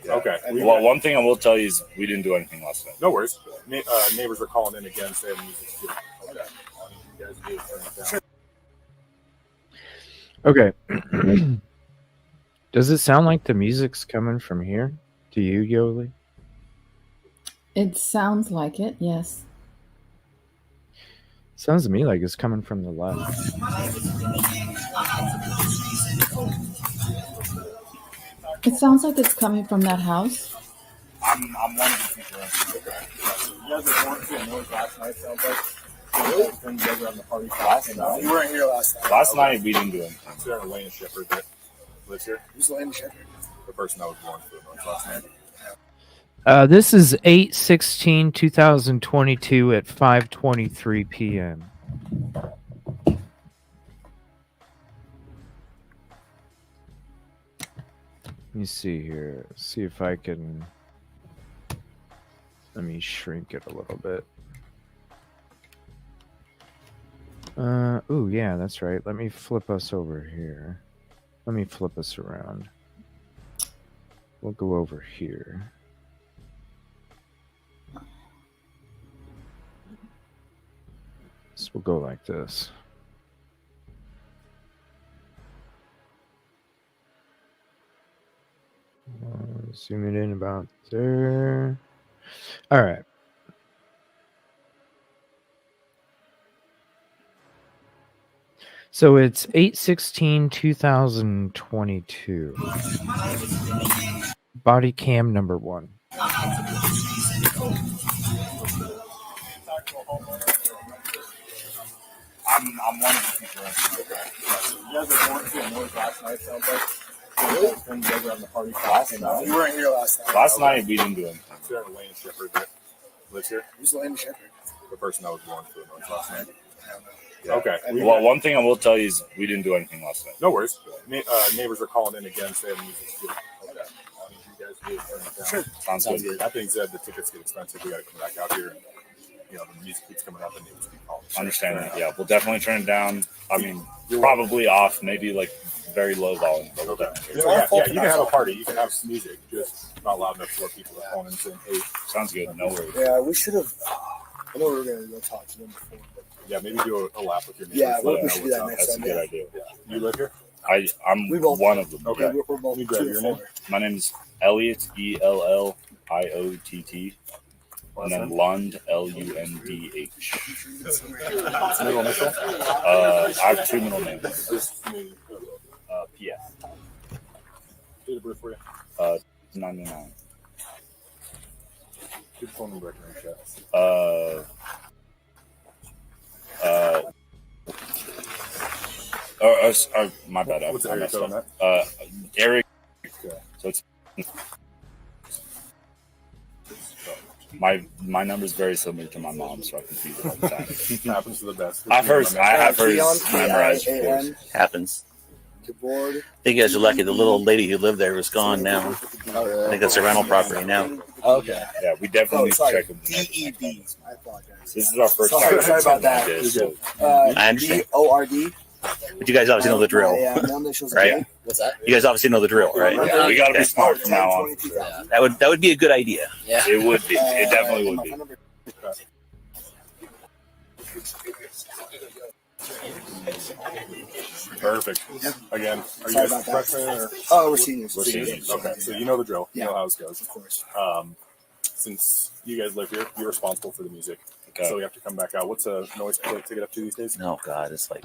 Yeah. Okay. Well, one thing I will tell you is we didn't do anything last night. No worries. Neighbors are calling in again saying music's good. Okay. You guys do Okay. Does it sound like the music's coming from here to you, Yoli? It sounds like it, yes. Sounds to me like it's coming from the left. It sounds like it's coming from that house. I'm one of the people. You guys were going to a noise last night, sounds like. When you guys were having the party last night. You weren't here last night. Last night we didn't do anything. So there Elaine Shepherd that lives here. Who's Elaine Shepherd? The person that was born for the noise last night. This is 8/16/2022 at 5:23 p.m. Let me see here. See if I can. Let me shrink it a little bit. Ooh, yeah, that's right. Let me flip us over here. Let me flip us around. We'll go over here. So we'll go like this. Zoom it in about there. All right. So it's 8/16/2022. Body cam number 1. I'm one of the people. You guys were going to a noise last night, sounds like. When you guys were having the party last night. We weren't here last night. Last night we didn't do anything. Is there a Lane Shepherd that lives here? Who's Lane Shepherd? The person that was born to the noise last night. Yeah. Okay. Well, one thing I will tell you is we didn't do anything last night. No worries. Neighbors are calling in again saying the music's good. Okay. You guys really turn it down. Sure. Sounds good. That being said, the tickets get expensive. We got to come back out here. And, the music keeps coming up and neighbors keep calling. Understand that. Yeah, we'll definitely turn it down. I mean, probably off, maybe like very low volume. But we'll definitely turn it down. Yeah, you can have a party. You can have some music, just not loud enough for people to phone and saying, hey. Sounds good. No worries. Yeah, we should have. I know we were going to go talk to them before. But yeah, maybe do a lap with your neighbors. yeah, we should do that next That's time. a good idea. Yeah. You live here? I'm We both- one of them. Okay. Yeah, we're both Let me grab your name. My name is Elliot, ELLIOTT, and then Lund, LUNDH. Middle initial? I have two middle names. Just me. PF. Date of birth for you? 99. Good phone number in the chat. My bad. What's the I area messed code on up. that? Eric. Okay. So it's my number is very similar to my mom's, so I confuse it all the time. Happens to the best. I have hers Keon, memorized. Of course. K-I-A-N, Happens. DeBoard. I think you guys are lucky. The little lady who lived there was gone now. I think that's a rental property now. Okay. Yeah, we definitely need to sorry. check them. D-E-B. I apologize. This is our first Sorry time. about that. This, so I understand. B-O-R-D. But you guys obviously know the drill, Yeah, no initials. right? What's that? You guys obviously know the drill, right? we got to be Okay. smart from now on. That would be a good idea. It would be. It definitely would be. Perfect. Again, are you Sorry guys about that. freshmen or? Oh, we're seniors. We're seniors. Okay, so you know the drill. You Yeah. know how this goes. Of course. Since you guys live here, you're responsible for the music. Okay. So we have to come back out. What's a noise plate to get up to these days? Oh God, it's like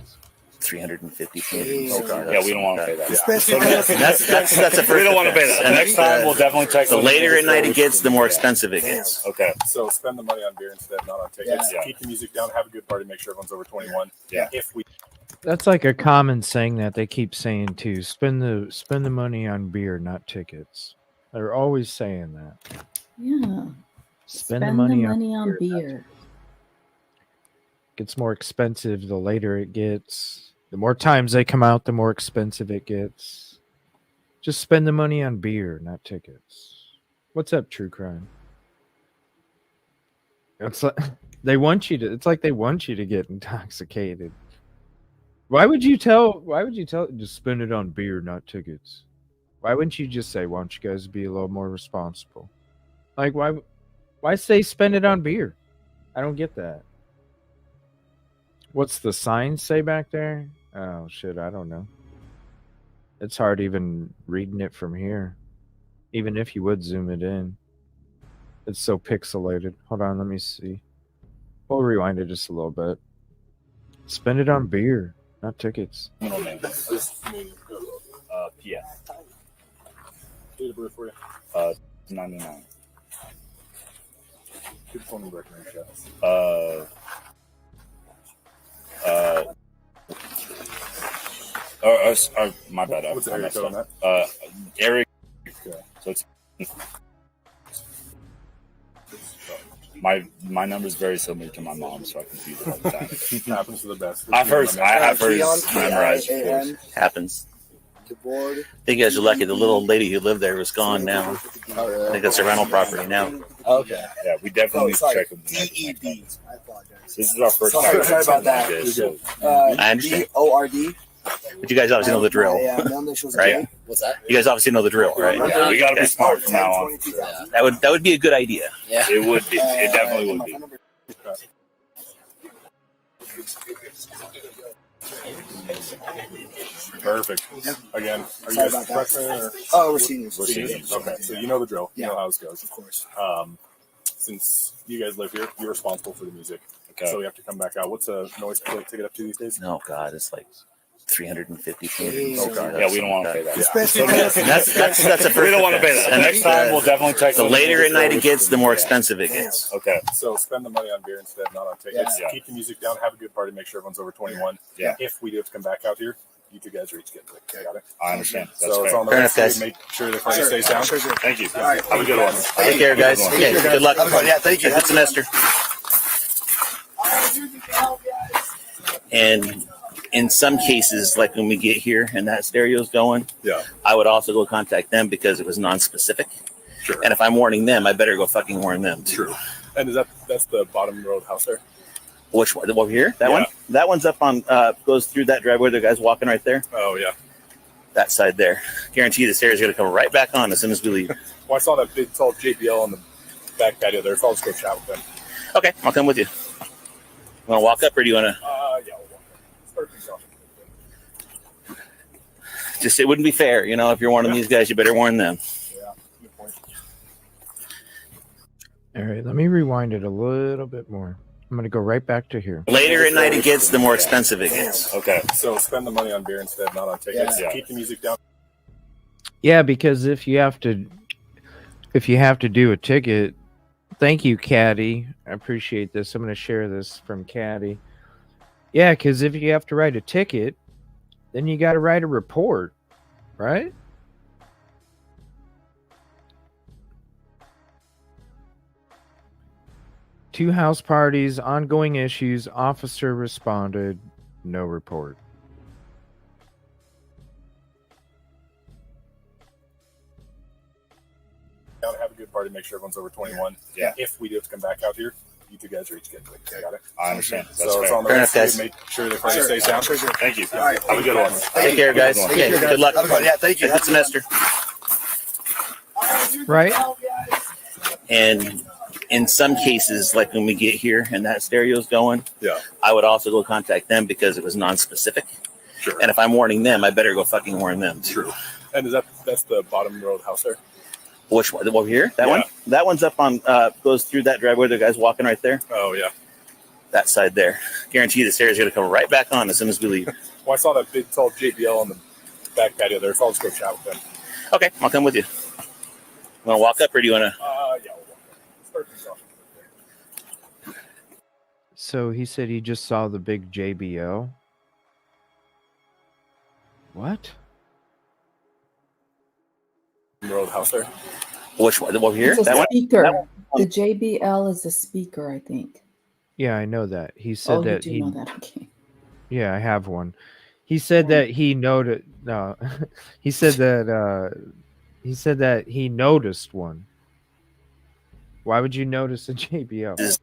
350. Okay. Yeah, we don't want to pay that. That's a first. We don't want to pay that. offense. Next time, we'll definitely check. The them. later at night it gets, the more expensive it gets. Okay. So spend the money on beer instead, not on tickets. Yeah. Keep the music down. Have a good party. Make sure everyone's over 21. Yeah. If we That's like a common saying that they keep saying too. Spend the money on beer, not tickets. They're always saying that. Yeah. Spend the money on on beer. beer. Gets more expensive the later it gets. The more times they come out, the more expensive it gets. Just spend the money on beer, not tickets. What's up, True Crime? It's like they want you to. It's like they want you to get intoxicated. Why would you tell? Just spend it on beer, not tickets? Why wouldn't you just say, "Why don't you guys be a little more responsible"? Like why say spend it on beer? I don't get that. What's the sign say back there? Oh shit, I don't know. It's hard even reading it from here. Even if you would zoom it in. It's so pixelated. Hold on, let me see. We'll rewind it just a little bit. Spend it on beer, not tickets. Middle name. PF. Date of birth for you? 99. Good phone number in the chat. My bad. What's the I area messed code on up. that? Eric. Okay. So it's my number is very similar to my mom's, so I confuse it all the time. Happens to the best. I have hers Keon, memorized. Of course. K-I-A-N, Happens. DeBoard. I think you guys are lucky. The little lady who lived there was gone now. I think that's a rental property now. Okay. Yeah, we definitely need to sorry. check them. D-E-B. I apologize. This is our first Sorry time. about that. This, so I understand. B-O-R-D. But you guys obviously know the drill, Yeah, no initials. right? What's that? You guys obviously know the drill, right? we got to be Okay. smart from now on. That would be a good idea. It would be. It definitely would be. Perfect. Again, are you Sorry guys about that. freshmen or Oh, we're seniors. we're seniors? Okay, so you know the drill. You Yeah. know how this goes. Of course. Since you guys live here, you're responsible for the music. Okay. So we have to come back out. What's a noise ticket up to these days? Oh God, it's like 350. Yeah, we don't want to pay that. Especially That's a We don't want to pay that. And Next time, we'll definitely take. The later at night it gets, the more expensive it gets. Okay. So spend the money on beer instead, not on tickets. Yeah. Keep the music down. Have a good party. Make sure everyone's over 21. Yeah. If we do have to come back out here, you two guys are each getting it. Got it? I understand. That's So it's fair. on the Fair rest enough, of guys. you. Make sure the party stays down. Thank you. All right. Have a good one. Take care, guys. Good one. Okay, good luck. Yeah, thank you. Good semester. And in some cases, like when we get here and that stereo's going, Yeah. I would also go contact them because it was non-specific. Sure. And if I'm warning them, I better go fucking warn them. True. And that's the bottom road house there? Which one? Over here? That Yeah. one? That one's up on, goes through that driveway. The guy's walking right there. Oh, yeah. That side there. Guarantee the stairs are going to come right back on as soon as we leave. Well, I saw that big, tall JBL on the back patio there, so I'll just go chat with them. Okay, I'll come with you. Want to walk up or do you want to? Yeah, we'll walk. Start things off. Just, it wouldn't be fair. You know, if you're warning these guys, you better warn them. Yeah, good point. All right, let me rewind it a little bit more. I'm going to go right back to here. Later at night it gets, the more expensive it gets. Okay. So spend the money on beer instead, not on tickets. Yeah. Keep the music down. Yeah, because if you have to do a ticket, thank you, Caddy. I appreciate this. I'm going to share this from Caddy. Yeah, because if you have to write a ticket, then you got to write a report, right? Two house parties, ongoing issues, officer responded, no report. Have a good party. Make sure everyone's over 21. Yeah. If we do have to come back out here, you two guys are each getting it. Got it? I understand. That's So it's fair. on the Fair rest enough, of you. Make sure the party stays down. Thank you. All right. Have a good one. Take care, guys. Good one. Okay, good luck. Yeah, thank you. Good semester. Right? And in some cases, like when we get here and that stereo's going, Yeah. I would also go contact them because it was non-specific. Sure. And if I'm warning them, I better go fucking warn them. True. And that's the bottom road house there? Which one? Over here? That Yeah. one? That one's up on, goes through that driveway. The guy's walking right there. Oh, yeah. That side there. Guarantee the stairs are going to come right back on as soon as we leave. Well, I saw that big, tall JBL on the back patio there, so I'll just go chat with them. Okay, I'll come with you. Want to walk up or do you want to? Yeah, we'll walk. Start things off. So he said he just saw the big JBL. What? Road house there? Which one? Over here? It's a That one? speaker. That one? The JBL is a speaker, I think. Yeah, I know that. He said Oh, you that do he. know that. Okay. Yeah, I have one. He said that he noted. No, he said that. He said that he noticed one. Why would you notice a JBL?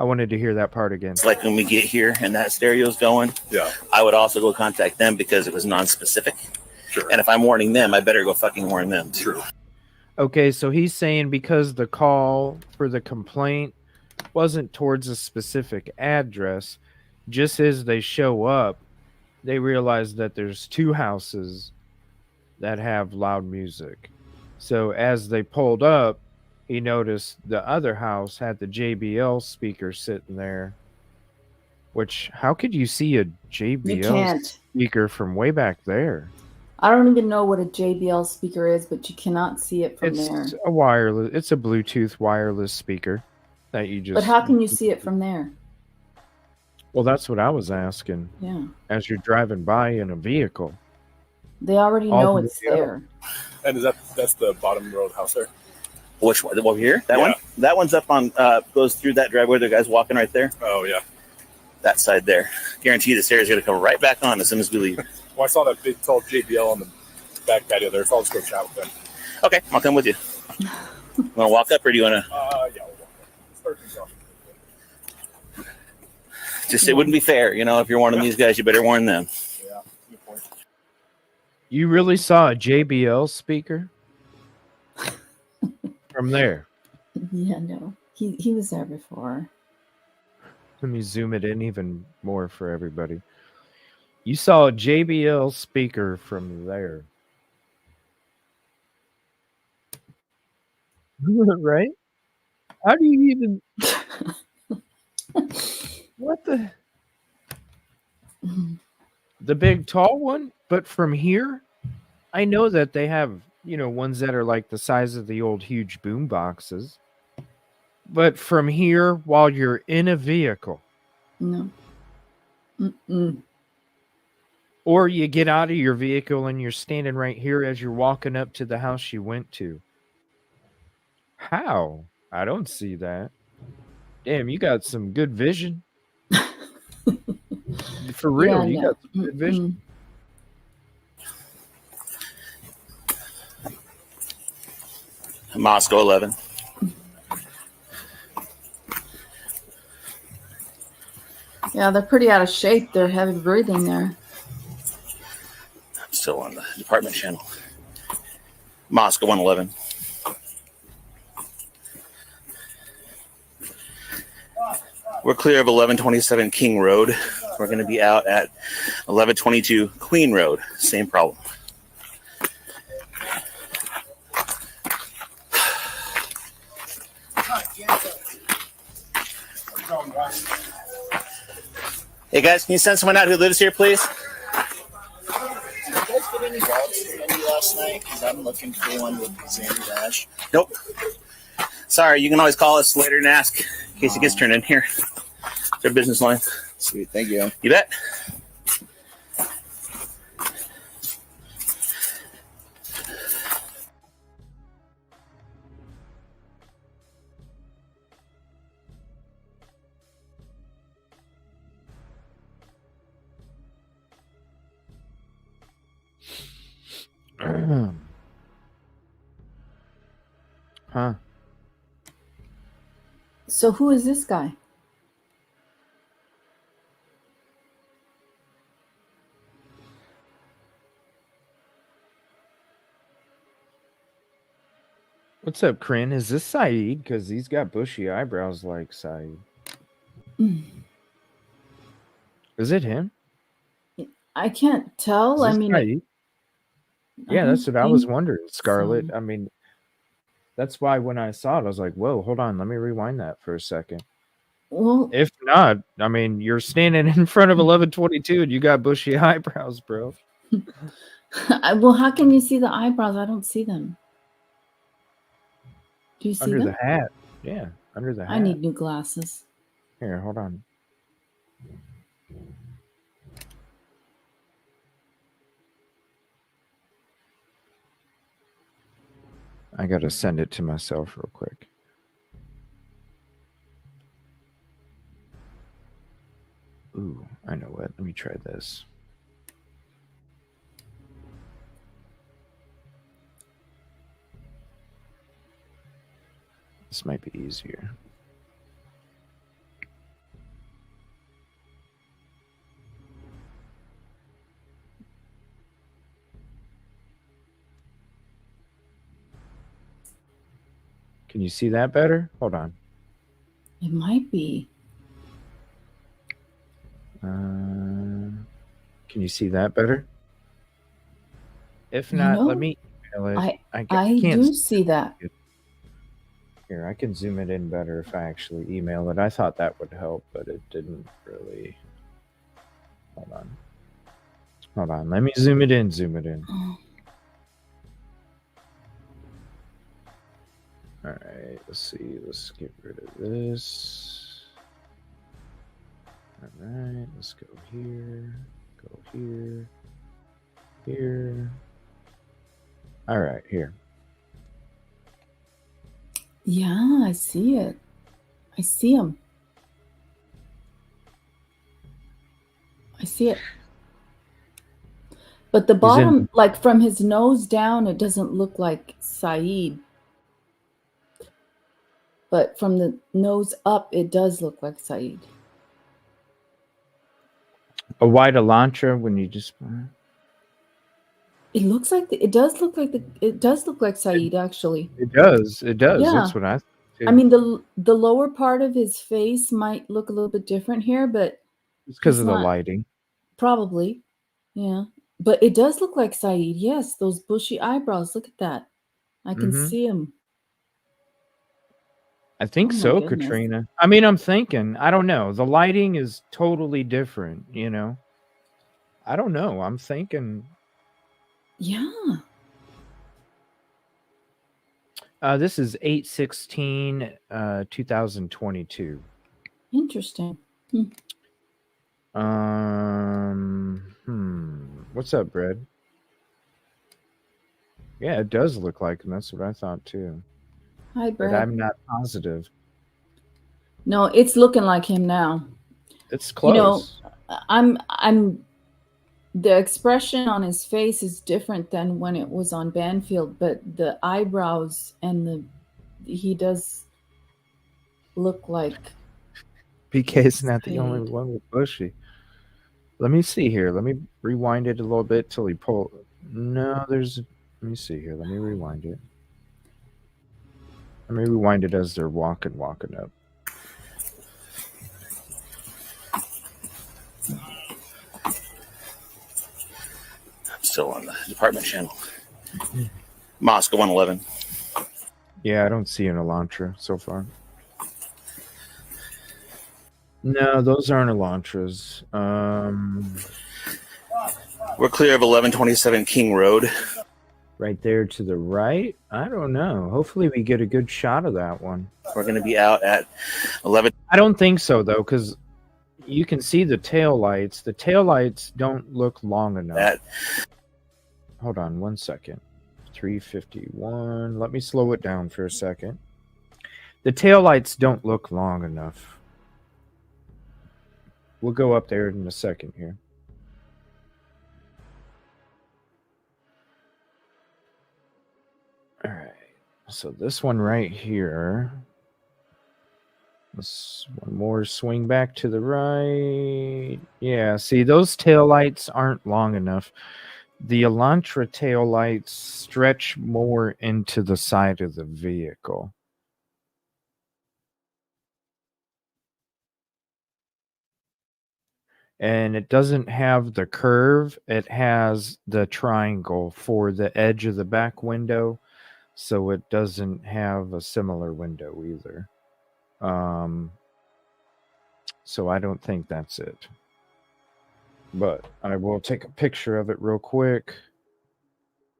I wanted to hear that part again. It's like when we get here and that stereo's going, Yeah. I would also go contact them because it was non-specific. Sure. And if I'm warning them, I better go fucking warn them. True. Okay, so he's saying because the call for the complaint wasn't towards a specific address, just as they show up, they realize that there's two houses that have loud music. So as they pulled up, he noticed the other house had the JBL speaker sitting there. Which, how could you see a You JBL can't. speaker from way back there? I don't even know what a JBL speaker is, but you cannot see it from there. It's a wireless. It's a Bluetooth wireless speaker that you just. But how can you see it from there? Well, that's what I was asking. Yeah. As you're driving by in a vehicle. They already All know from it's the other. there. And that's the bottom road house there? Which one? Over here? That Yeah. one? That one's up on, goes through that driveway. The guy's walking right there. Oh, yeah. That side there. Guarantee the stairs are going to come right back on as soon as we leave. Well, I saw that big, tall JBL on the back patio there, so I'll just go chat with them. Okay, I'll come with you. Want to walk up or do you want to? Yeah, we'll walk. Start things off. Just, it wouldn't be fair. You know, if you're warning these guys, you better warn them. Yeah, good point. You really saw a JBL speaker from there? Yeah, no. He was there before. Let me zoom it in even more for everybody. You saw a JBL speaker from there. Right? How do you even... What the... The big tall one? But from here, I know that they have, you know, ones that are like the size of the old huge boom boxes. But from here, while you're in a vehicle, No. Mm-mm. or you get out of your vehicle and you're standing right here as you're walking up to the house you went to. How? I don't see that. Damn, you got some good vision. For real, Yeah, you no. got some good vision. Moscow 11. Yeah, they're pretty out of shape. They're heavy breathing there. I'm still on the department channel. Moscow 111. We're clear of 1127 King Road. We're going to be out at 1122 Queen Road. Same problem. Hey guys, can you send someone out who lives here, please? Did you guys get any dogs from Andy last night? Because I'm looking for one with Xander Dash. Nope. Sorry, you can always call us later and ask in case it gets turned in here. Their business line. Sweet, thank you. You bet. Huh. So who is this guy? What's up, Kryn? Is this Saeed? Because he's got bushy eyebrows like Saeed. Is it him? I can't tell. Is I this mean, Saeed? Yeah, that's what I was wondering, Scarlett. so. I mean, that's why when I saw it, I was like, whoa, hold on. Let me rewind that for a second. Well, If not, I mean, you're standing in front of 1122 and you got bushy eyebrows, bro. well, how can you see the eyebrows? I don't see them. Do you see Under them? the hat. Yeah, under the hat. I need new glasses. Here, hold on. I got to send it to myself real quick. Ooh, I know what. Let me try this. This might be easier. Can you see that better? Hold on. It might be. Can you see that better? If not, let me email it. I can't do see that. Here, I can zoom it in better if I actually email it. I thought that would help, but it didn't really. Hold on. Hold on. Let me zoom it in. Zoom it in. All right. Let's see. Let's get rid of this. All right. Let's go here. Go here. Here. All right. Here. Yeah, I see it. I see him. I see it. But the bottom, like from his nose down, it doesn't look like Saeed. But from the nose up, it does look like Saeed. A white Elantra when you just. It looks like it does look like it does look like Saeed actually. It does. It does. Yeah. That's what I. I mean the lower part of his face might look a little bit different here, but it's because of the lighting. Probably, Yeah. But it does look like Saeed. Yes, those bushy eyebrows. Look at that. I can Mhm. see him. I think Oh my so, goodness. Katrina. I mean, I'm thinking. I don't know. The lighting is totally different. You know. I don't know. I'm thinking. Yeah. This is 8/16/2022. Interesting. What's up, Brad? Yeah, it does look like him. That's what I thought too. Hi, But Brad. I'm not positive. No, it's looking like him now. It's You know, close. I'm the expression on his face is different than when it was on Banfield, but the eyebrows and he does look like PK's not the only Saeed. one with bushy. Let me see here. Let me rewind it a little bit till he pull. No, there's. Let me see here. Let me rewind it. Let me rewind it as they're walking up. I'm still on the department channel. Moscow 111. Yeah, I don't see an Elantra so far. No, those aren't Elantras. We're clear of 1127 King Road. Right there to the right. I don't know. Hopefully, we get a good shot of that one. We're going to be out at 11. I don't think so though, because you can see the tail lights. The tail lights don't look long enough. Hold on 1 second. 351. Let me slow it down for a second. The tail lights don't look long enough. We'll go up there in a second here. All right. So this one right here. Let's one more swing back to the right. Yeah, see, those tail lights aren't long enough. The Elantra tail lights stretch more into the side of the vehicle. And it doesn't have the curve. It has the triangle for the edge of the back window. So it doesn't have a similar window either. So I don't think that's it. But I will take a picture of it real quick.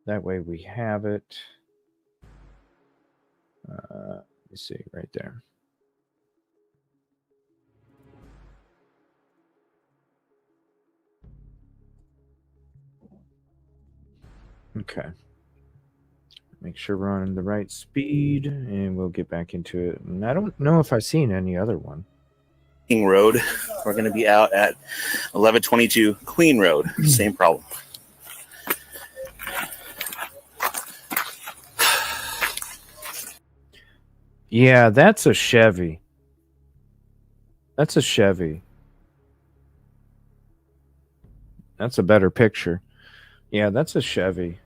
That way we have it. Let me see right there. Okay. Make sure we're on the right speed and we'll get back into it. And I don't know if I've seen any other one. King Road. We're going to be out at 1122 Queen Road. Same problem. Yeah, that's a Chevy. That's a Chevy. That's a better picture. Yeah, that's a Chevy.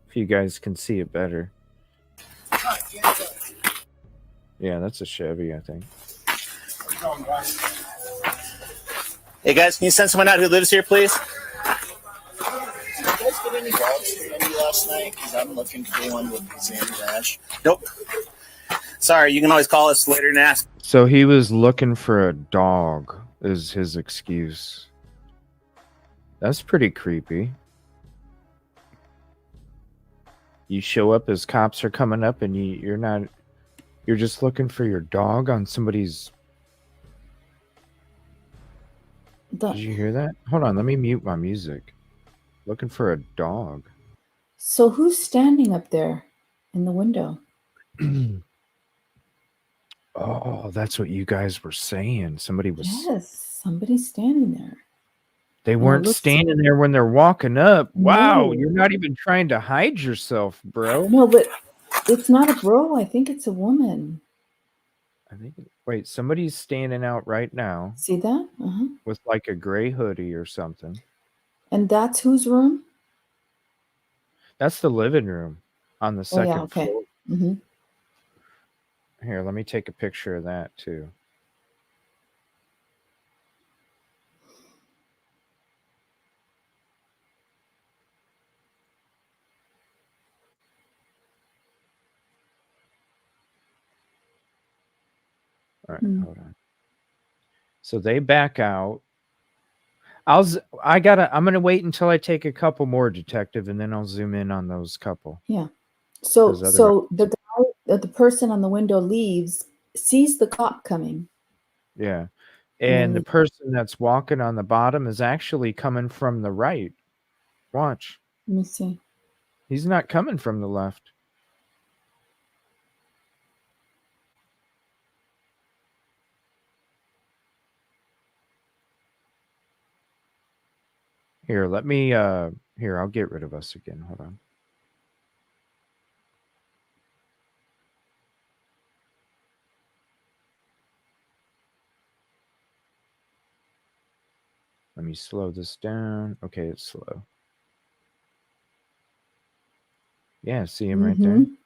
If you guys can see it better. Yeah, that's a Chevy, I think. Hey guys, can you send someone out who lives here, please? Did you guys get any dogs for Andy last night? Because I'm looking for one with Xander Dash. Nope. Sorry, you can always call us later and ask. So he was looking for a dog, is his excuse. That's pretty creepy. You show up as cops are coming up and you're just looking for your dog on somebody's. Did you hear that? Hold on, let me mute my music. Looking for a dog. So who's standing up there in the window? Oh, that's what you guys were saying. Somebody was. Yes, somebody's standing there. They weren't standing there when they're walking up. Wow, No. you're not even trying to hide yourself, bro. No, but it's not a bro. I think it's a woman. I think. Wait, somebody's standing out right now. See that? With like a gray hoodie or something. And that's whose room? That's the living room on the second floor. Mm-hmm. Here, let me take a picture of that too. All right, Hmm. hold on. So they back out. I'm gonna wait until I take a couple more, detective, and then I'll zoom in on those couple. Yeah. So 'Cause otherwise- the guy, the person on the window leaves, sees the cop coming. Yeah. And then And the person that's walking on the bottom is actually coming from the right. Watch. let me see. He's not coming from the left. Here, let me here, I'll get rid of us again. Hold on. Let me slow this down. Okay, it's slow. Yeah, see him right there? Mhm.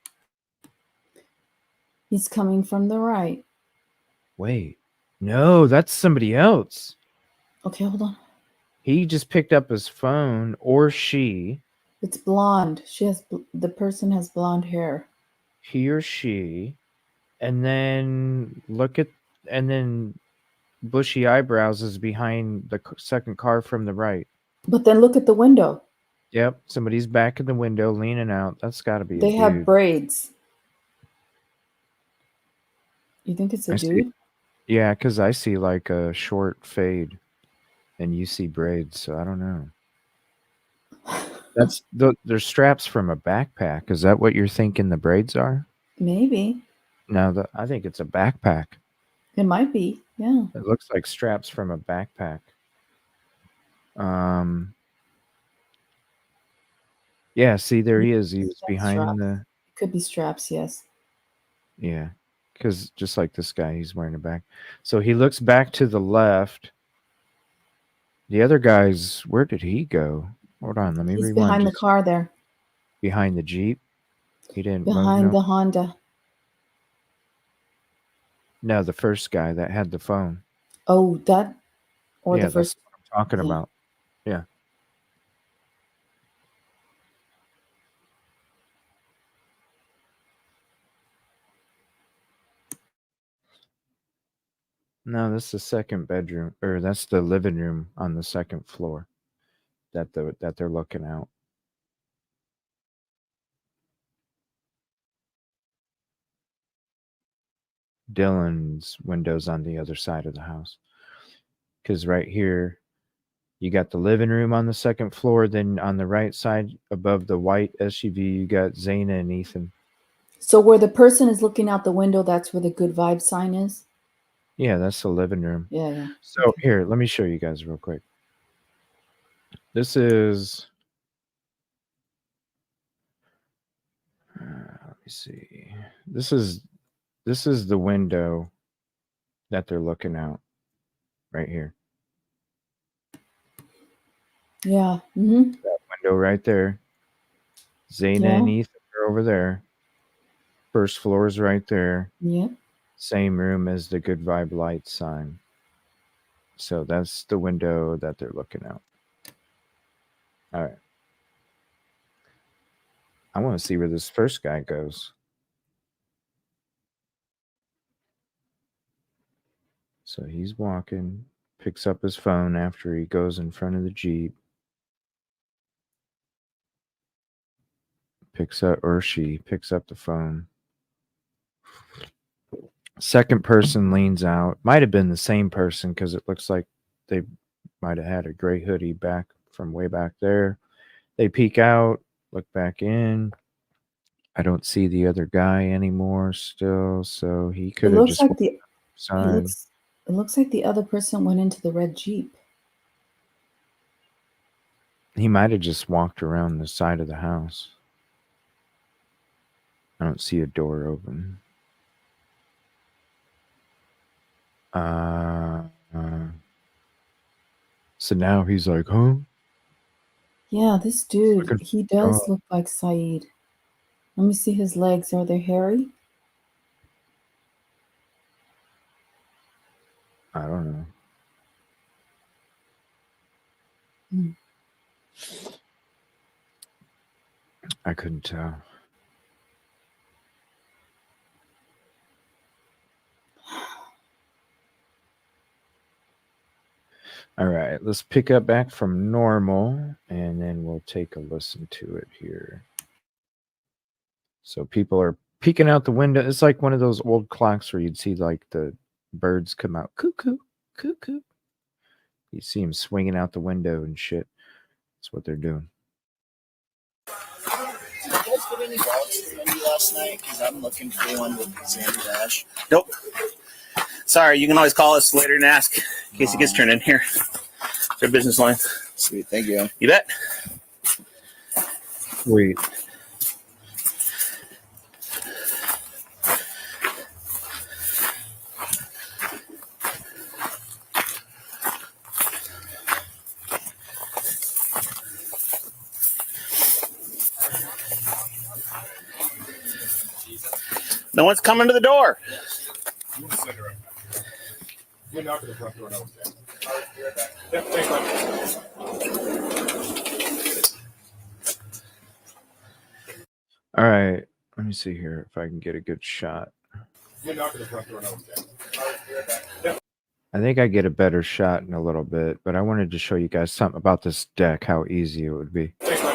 He's coming from the right. Wait. No, that's somebody else. Okay, hold on. He just picked up his phone, or she, It's blonde. The person has blonde hair. he or she, and then bushy eyebrows is behind the second car from the right. But then look at the window. Yep, somebody's back in the window leaning out. That's got to be They a have dude. braids. You think it's a I see. dude? Yeah, because I see like a short fade, and you see braids. So I don't know. They're straps from a backpack. Is that what you're thinking the braids are? Maybe. No, I think it's a backpack. It might be. Yeah. It looks like straps from a backpack. Yeah, see, there he is. He was behind the. Could be straps, yes. Yeah, because just like this guy, he's wearing a back. So he looks back to the left. The other guy's, where did he go? Hold on, let me He's rewind. behind the car there. Behind the Jeep? He didn't move, Behind no? the Honda. No, the first guy that had the phone. Oh, that or Yeah, the first. that's what I'm talking yeah. about. Yeah. No, that's the second bedroom, or that's the living room on the second floor that they're looking out. Dylan's windows on the other side of the house. Because right here, you got the living room on the second floor. Then on the right side, above the white SUV, you got Zaina and Ethan. So where the person is looking out the window, that's where the good vibe sign is? Yeah, that's the living room. Yeah. So here, let me show you guys real quick. This is... let me see. This is the window that they're looking out right here. Yeah. Mm-hmm. That window right there. Zaina and Ethan are over there. First floor is right there. Yep. Same room as the good vibe light sign. So that's the window that they're looking out. All right. I want to see where this first guy goes. So he's walking, picks up his phone after he goes in front of the Jeep. She picks up the phone. Second person leans out. Might have been the same person because it looks like they might have had a gray hoodie back from way back there. They peek out, look back in. I don't see the other guy anymore still, so he could have just Like it looks like the other person went into the red Jeep. He might have just walked around the side of the house. I don't see a door open. So now he's like, huh? Yeah, this dude, he does look like Saeed. Let me see his legs. Are they hairy? I don't know. I couldn't tell. All right, let's pick up back from normal, and then we'll take a listen to it here. So people are peeking out the window. It's like one of those old clocks where you'd see like the birds come out, cuckoo, cuckoo. You see them swinging out the window and shit. That's what they're doing. Did you guys get any dogs to you last night? Because I'm looking for one with Xander Dash. Nope. Sorry, you can always call us later and ask in case it gets turned in here. It's our business line. Sweet, thank you. You bet. Sweet. No one's coming to the door. You want to send her right back. You knock at the front door. No one's there. All right, be right back. Yep, thanks, bud. All right, let me see here if I can get a good shot. You knock at the front door. No one's there. All right, be right back. Yep. I think I get a better shot in a little bit, but I wanted to show you guys something about this deck, how easy it would be. Thanks, bud.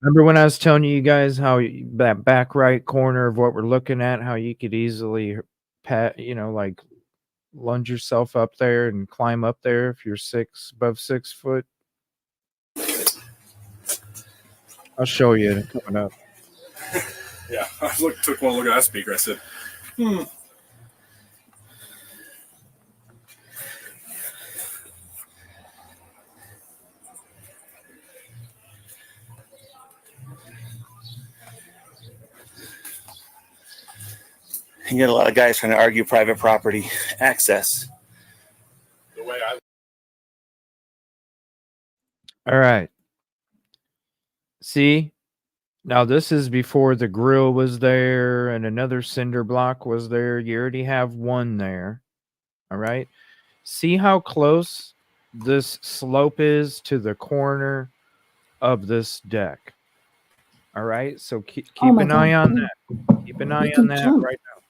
Remember when I was telling you guys how that back right corner of what we're looking at, how you could easily like lunge yourself up there and climb up there if you're above 6 foot? I'll show you coming up. Yeah, I took one look at that speaker. I said, You get a lot of guys trying to argue private property access. the way I All right. See? Now this is before the grill was there and another cinder block was there. You already have one there. All right. See how close this slope is to the corner of this deck. All right. So keep an eye on that. Keep an eye on that right now.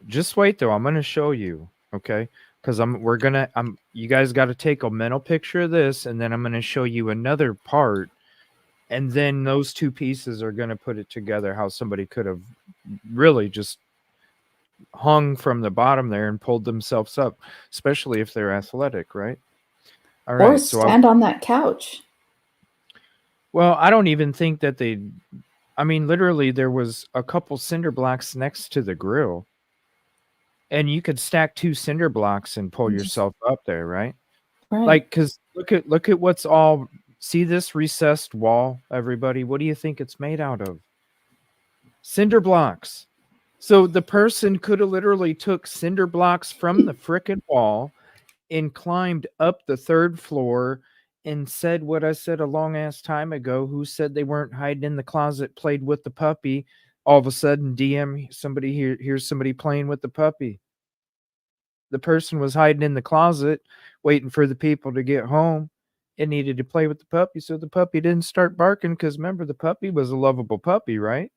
Just wait though. I'm going to show you. Okay. Because you guys got to take a mental picture of this, and then I'm going to show you another part. And then those two pieces are going to put it together, how somebody could have really just hung from the bottom there and pulled themselves up, especially if they're athletic, right? All right. Or stand on that couch. Well, I don't even think that literally there was a couple cinder blocks next to the grill. And you could stack 2 cinder blocks and pull yourself up there, right? Right. Like, because look at what's all... See this recessed wall, everybody? What do you think it's made out of? Cinder blocks. So the person could have literally took cinder blocks from the frickin' wall and climbed up the 3rd floor and said what I said a long ass time ago. Who said they weren't hiding in the closet, played with the puppy? All of a sudden, DM somebody here's somebody playing with the puppy. The person was hiding in the closet, waiting for the people to get home. It needed to play with the puppy, so the puppy didn't start barking, because remember, the puppy was a lovable puppy, right?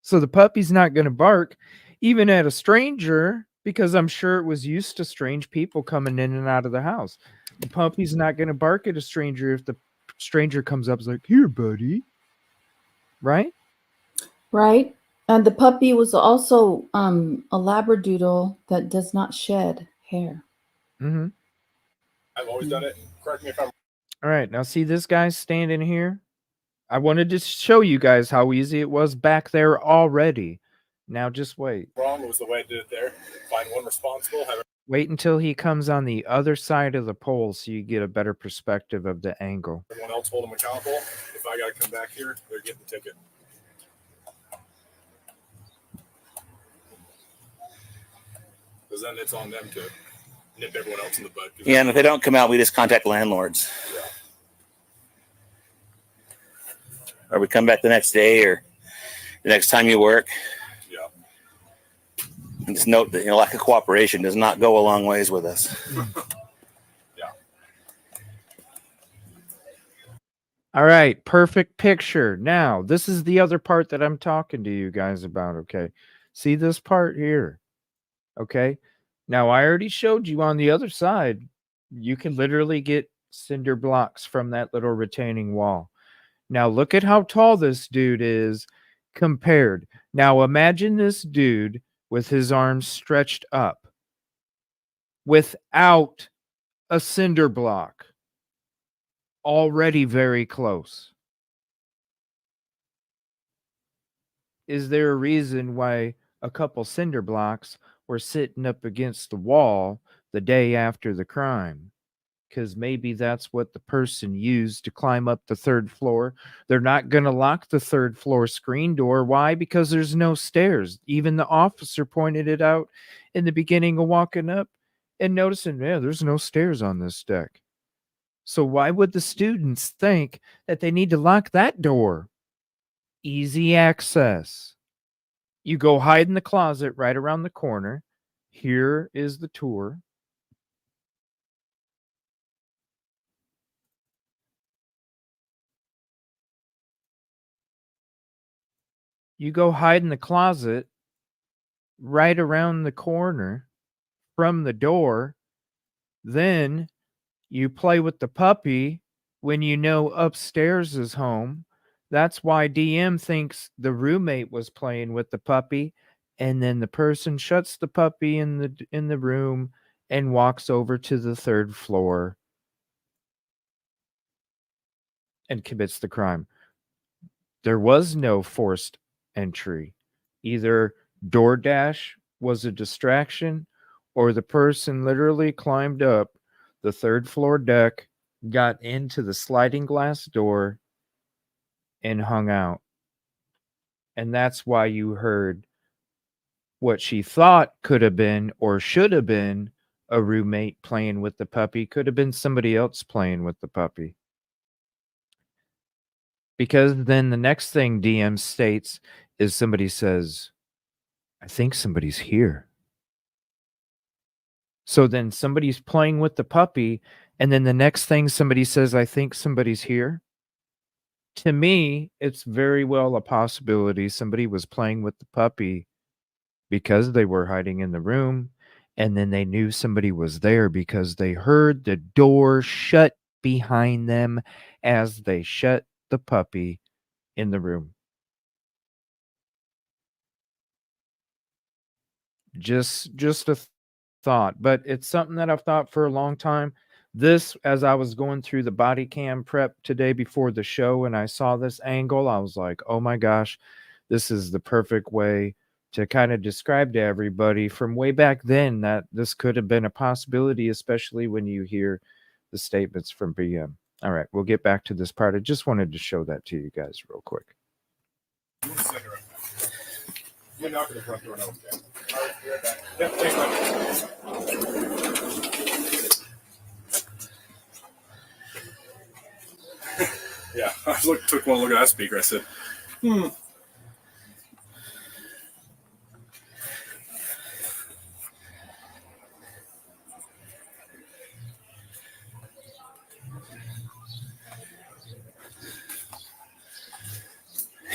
So the puppy's not going to bark even at a stranger, because I'm sure it was used to strange people coming in and out of the house. The puppy's not going to bark at a stranger if the stranger comes up and is like, here, buddy. Right? Right. And the puppy was also a Labradoodle that does not shed hair. Mm-hmm. I've always done it. Correct me if I'm All right, now see this guy standing here? I wanted to show you guys how easy it was back there already. Now just wait. wrong. It was the way I did it there. Find one responsible. Have Wait until he comes on the other side of the pole so you get a better perspective of the angle. everyone else hold them accountable. If I got to come back here, they're getting the ticket. Because then it's on them to nip everyone else in the bud. Yeah, and if they don't come out, we just contact landlords. Yeah. Or we come back the next day or the next time you work. Yeah. And just note that lack of cooperation does not go a long ways with us. Yeah. All right, perfect picture. Now, this is the other part that I'm talking to you guys about, okay? See this part here, okay? Now, I already showed you on the other side, you can literally get cinder blocks from that little retaining wall. Now, look at how tall this dude is compared. Now, imagine this dude with his arms stretched up without a cinder block. Already very close. Is there a reason why a couple cinder blocks were sitting up against the wall the day after the crime? Because maybe that's what the person used to climb up the third floor. They're not going to lock the third floor screen door. Why? Because there's no stairs. Even the officer pointed it out in the beginning of walking up and noticing, yeah, there's no stairs on this deck. So why would the students think that they need to lock that door? Easy access. You go hide in the closet right around the corner. Here is the tour. You go hide in the closet right around the corner from the door. Then you play with the puppy when you know upstairs is home. That's why DM thinks the roommate was playing with the puppy, and then the person shuts the puppy in the room and walks over to the third floor and commits the crime. There was no forced entry. Either DoorDash was a distraction, or the person literally climbed up the third floor deck, got into the sliding glass door, and hung out. And that's why you heard what she thought could have been or should have been a roommate playing with the puppy, could have been somebody else playing with the puppy. Because then the next thing DM states is somebody says, I think somebody's here. So then somebody's playing with the puppy, and then the next thing somebody says, I think somebody's here. To me, it's very well a possibility somebody was playing with the puppy because they were hiding in the room, and then they knew somebody was there because they heard the door shut behind them as they shut the puppy in the room. Just a thought, but it's something that I've thought for a long time. This, as I was going through the body cam prep today before the show and I saw this angle, I was like, oh my gosh, this is the perfect way to kind of describe to everybody from way back then that this could have been a possibility, especially when you hear the statements from BM. All right, we'll get back to this part. I just wanted to show that to you guys real quick. You're not going to front door, no. All right, be right back. Yep, thanks, man. Yeah, I took one look at that speaker. I said, You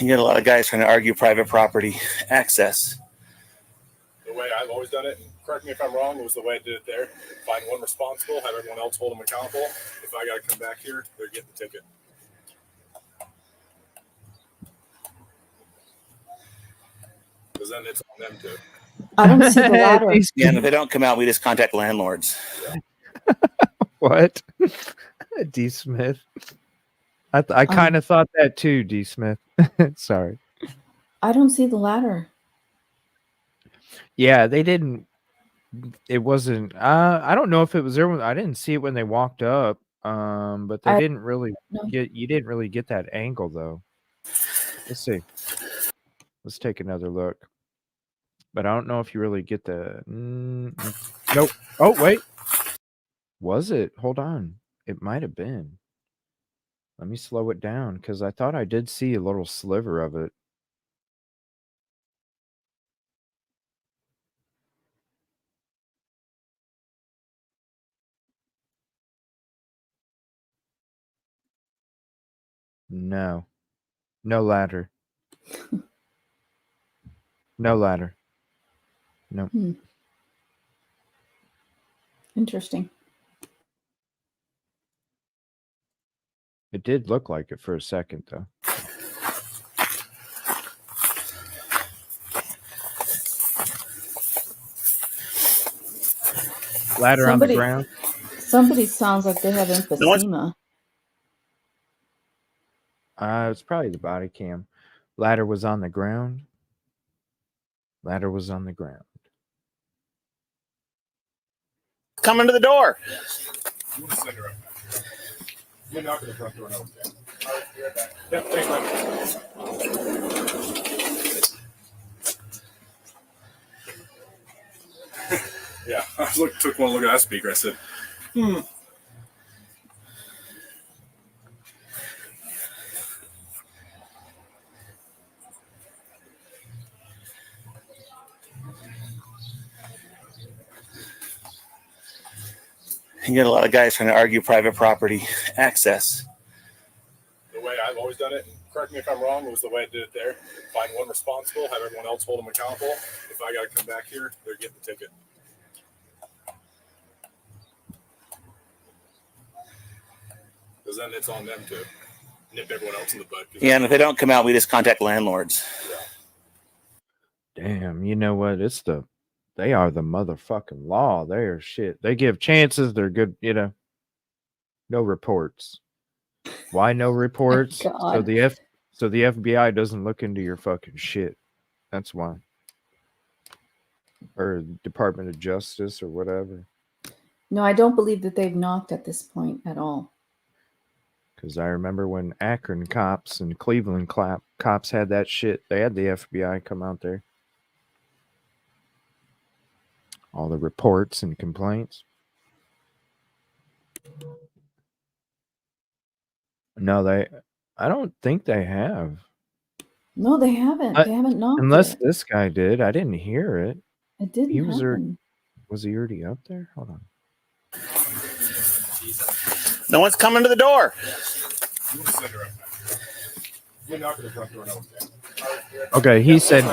get a lot of guys trying to argue private property access. the way I've always done it, and correct me if I'm wrong, it was the way I did it there. Find one responsible, have everyone else hold them accountable. If I got to come back here, they're getting the ticket. Because then it's on them to. I don't see the ladder. Yeah, and if they don't come out, we just contact landlords. What? D. Smith. I kind of thought that too, D. Smith. Sorry. I don't see the ladder. Yeah, they didn't. It wasn't. I don't know if it was there when I didn't see it when they walked up. But they didn't really get. You didn't really get that angle though. Let's see. Let's take another look. But I don't know if you really get the. Nope. Oh wait. Was it? Hold on. It might have been. Let me slow it down because I thought I did see a little sliver of it. No. No ladder. No ladder. No. Interesting. It did look like it for a second, though. Ladder on the ground. Somebody sounds like they have emphysema. It's probably the body cam. Ladder was on the ground. Ladder was on the ground. Coming to the door. You want to send her up. You knock at the front door and open it. Yep, thanks, man. Yeah, I took one look at that speaker. I said, You get a lot of guys trying to argue private property access. the way I've always done it, and correct me if I'm wrong, it was the way I did it there. Find one responsible, have everyone else hold them accountable. If I got to come back here, they're getting the ticket. Because then it's on them to nip everyone else in the butt. Yeah, and if they don't come out, we just contact landlords. Damn, you know what? They are the motherfucking law. They are shit. They give chances. They're good, No reports. Why no reports? God. So the FBI doesn't look into your fucking shit. That's why. Or Department of Justice or whatever. No, I don't believe that they've knocked at this point at all. Because I remember when Akron cops and Cleveland cops had that shit. They had the FBI come out there. All the reports and complaints. No, I don't think they have. No, they haven't. They haven't knocked Unless it. this guy did. I didn't hear it. It didn't happen. Was he already up there? Hold on. No one's coming to the door. You want to send her up. You knock at the front door and open it. Okay, he said,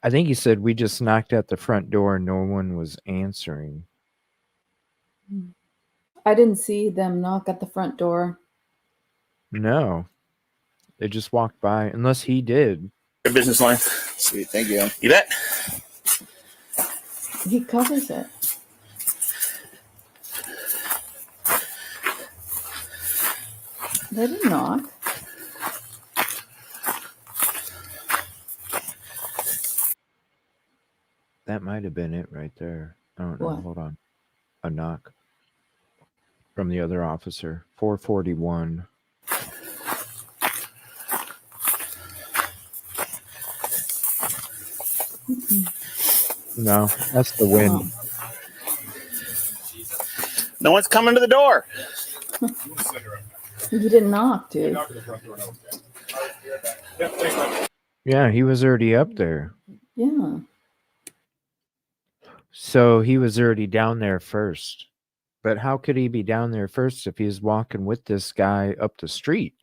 I think he said we just knocked at the front door and no one was answering. I didn't see them knock at the front door. No. They just walked by, unless he did. Your business line. Sweet, thank you. You bet. He covers it. They didn't knock. That might have been it right there. I don't know. What? Hold on. A knock from the other officer. 441. No, that's the wind. No one's coming to the door. You want to send her up. You didn't knock, You dude. knock at the front door and open it. Yep, thanks, man. Yeah, he was already up there. Yeah. So he was already down there first. But how could he be down there first if he's walking with this guy up the street?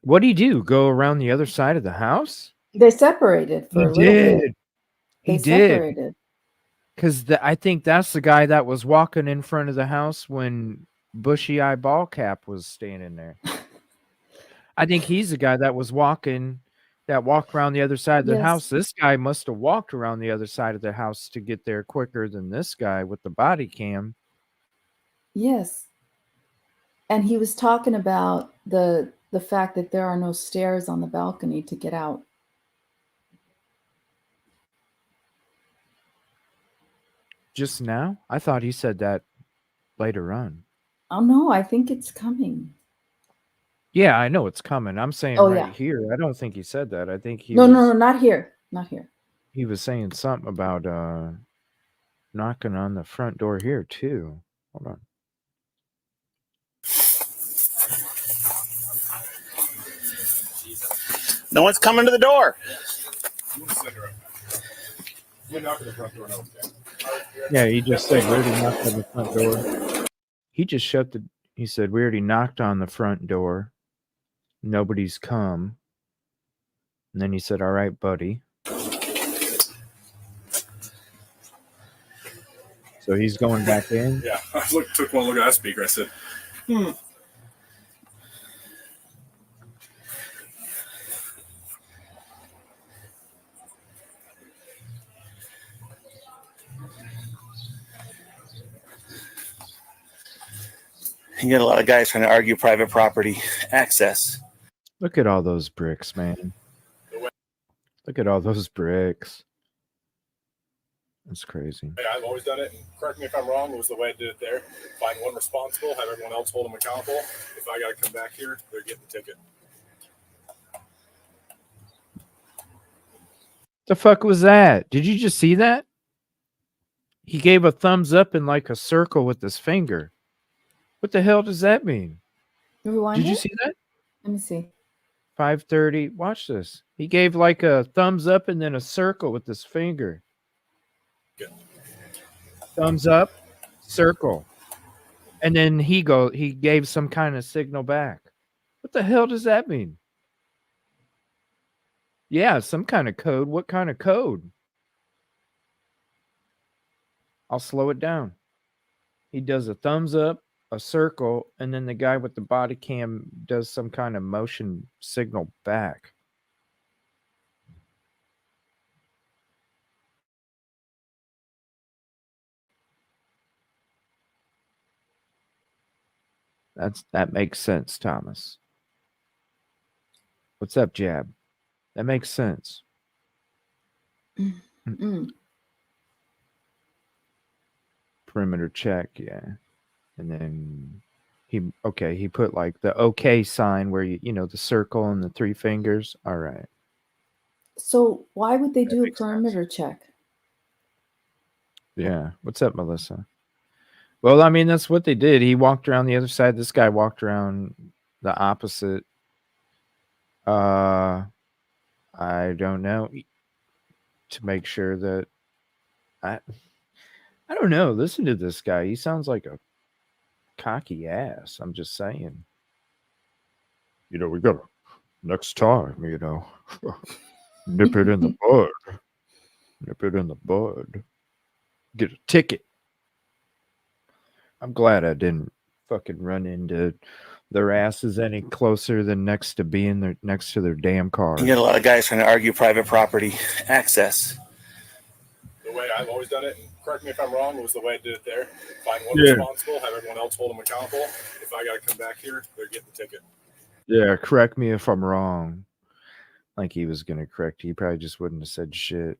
What'd he do? Go around the other side of the house? They separated for a little bit. He They did. separated. Because I think that's the guy that was walking in front of the house when Bushy Eye Ball Cap was standing there. I think he's the guy that was walked around the other side of the Yes. house. This guy must have walked around the other side of the house to get there quicker than this guy with the body cam. Yes. And he was talking about the fact that there are no stairs on the balcony to get out. Just now? I thought he said that later on. Oh no, I think it's coming. Yeah, I know it's coming. I'm saying Oh, right yeah. here. I don't think he said that. I think he No, was, no, not here. Not here. he was saying something about knocking on the front door here too. Hold on. No one's coming to the door. You want to send her up. You knock at the front door and open it. Yeah, he just said we already knocked on the front door. He just he said we already knocked on the front door. Nobody's come. And then he said, all right, buddy. So he's going back in? Yeah. I took one look at that speaker. I said, You got a lot of guys trying to argue private property access. Look at all those bricks, man. Look at all those bricks. That's crazy. hey, I've always done it. And correct me if I'm wrong. It was the way I did it there. Find one responsible, have everyone else hold them accountable. If I got to come back here, they're getting the ticket. The fuck was that? Did you just see that? He gave a thumbs up in like a circle with his finger. What the hell does that mean? Rewind Did you it? see that? Let me see. 5:30. Watch this. He gave like a thumbs up and then a circle with his finger. Good. Thumbs up, circle. And then he gave some kind of signal back. What the hell does that mean? Yeah, some kind of code. What kind of code? I'll slow it down. He does a thumbs up, a circle, and then the guy with the body cam does some kind of motion signal back. That makes sense, Thomas. What's up, Jab? That makes sense. Mm. Perimeter check, yeah. And then he put like the okay sign where you know the circle and the three fingers. All right. So why would they That do a makes sense. perimeter check? Yeah. What's up, Melissa? Well, I mean, that's what they did. He walked around the other side. This guy walked around the opposite. I don't know, to make sure that I don't know. Listen to this guy. He sounds like a cocky ass. I'm just saying. You know, we got next time, you know, nip it in the bud. Nip it in the bud. Get a ticket. I'm glad I didn't fucking run into their asses any closer than next to their damn car. You got a lot of guys trying to argue private property access. The way I've always done it, and correct me if I'm wrong, it was the way I did it there. Find one responsible, have everyone else hold them accountable. If I got to come back here, they're getting the ticket. Yeah, correct me if I'm wrong. Like he was going to correct you. He probably just wouldn't have said shit.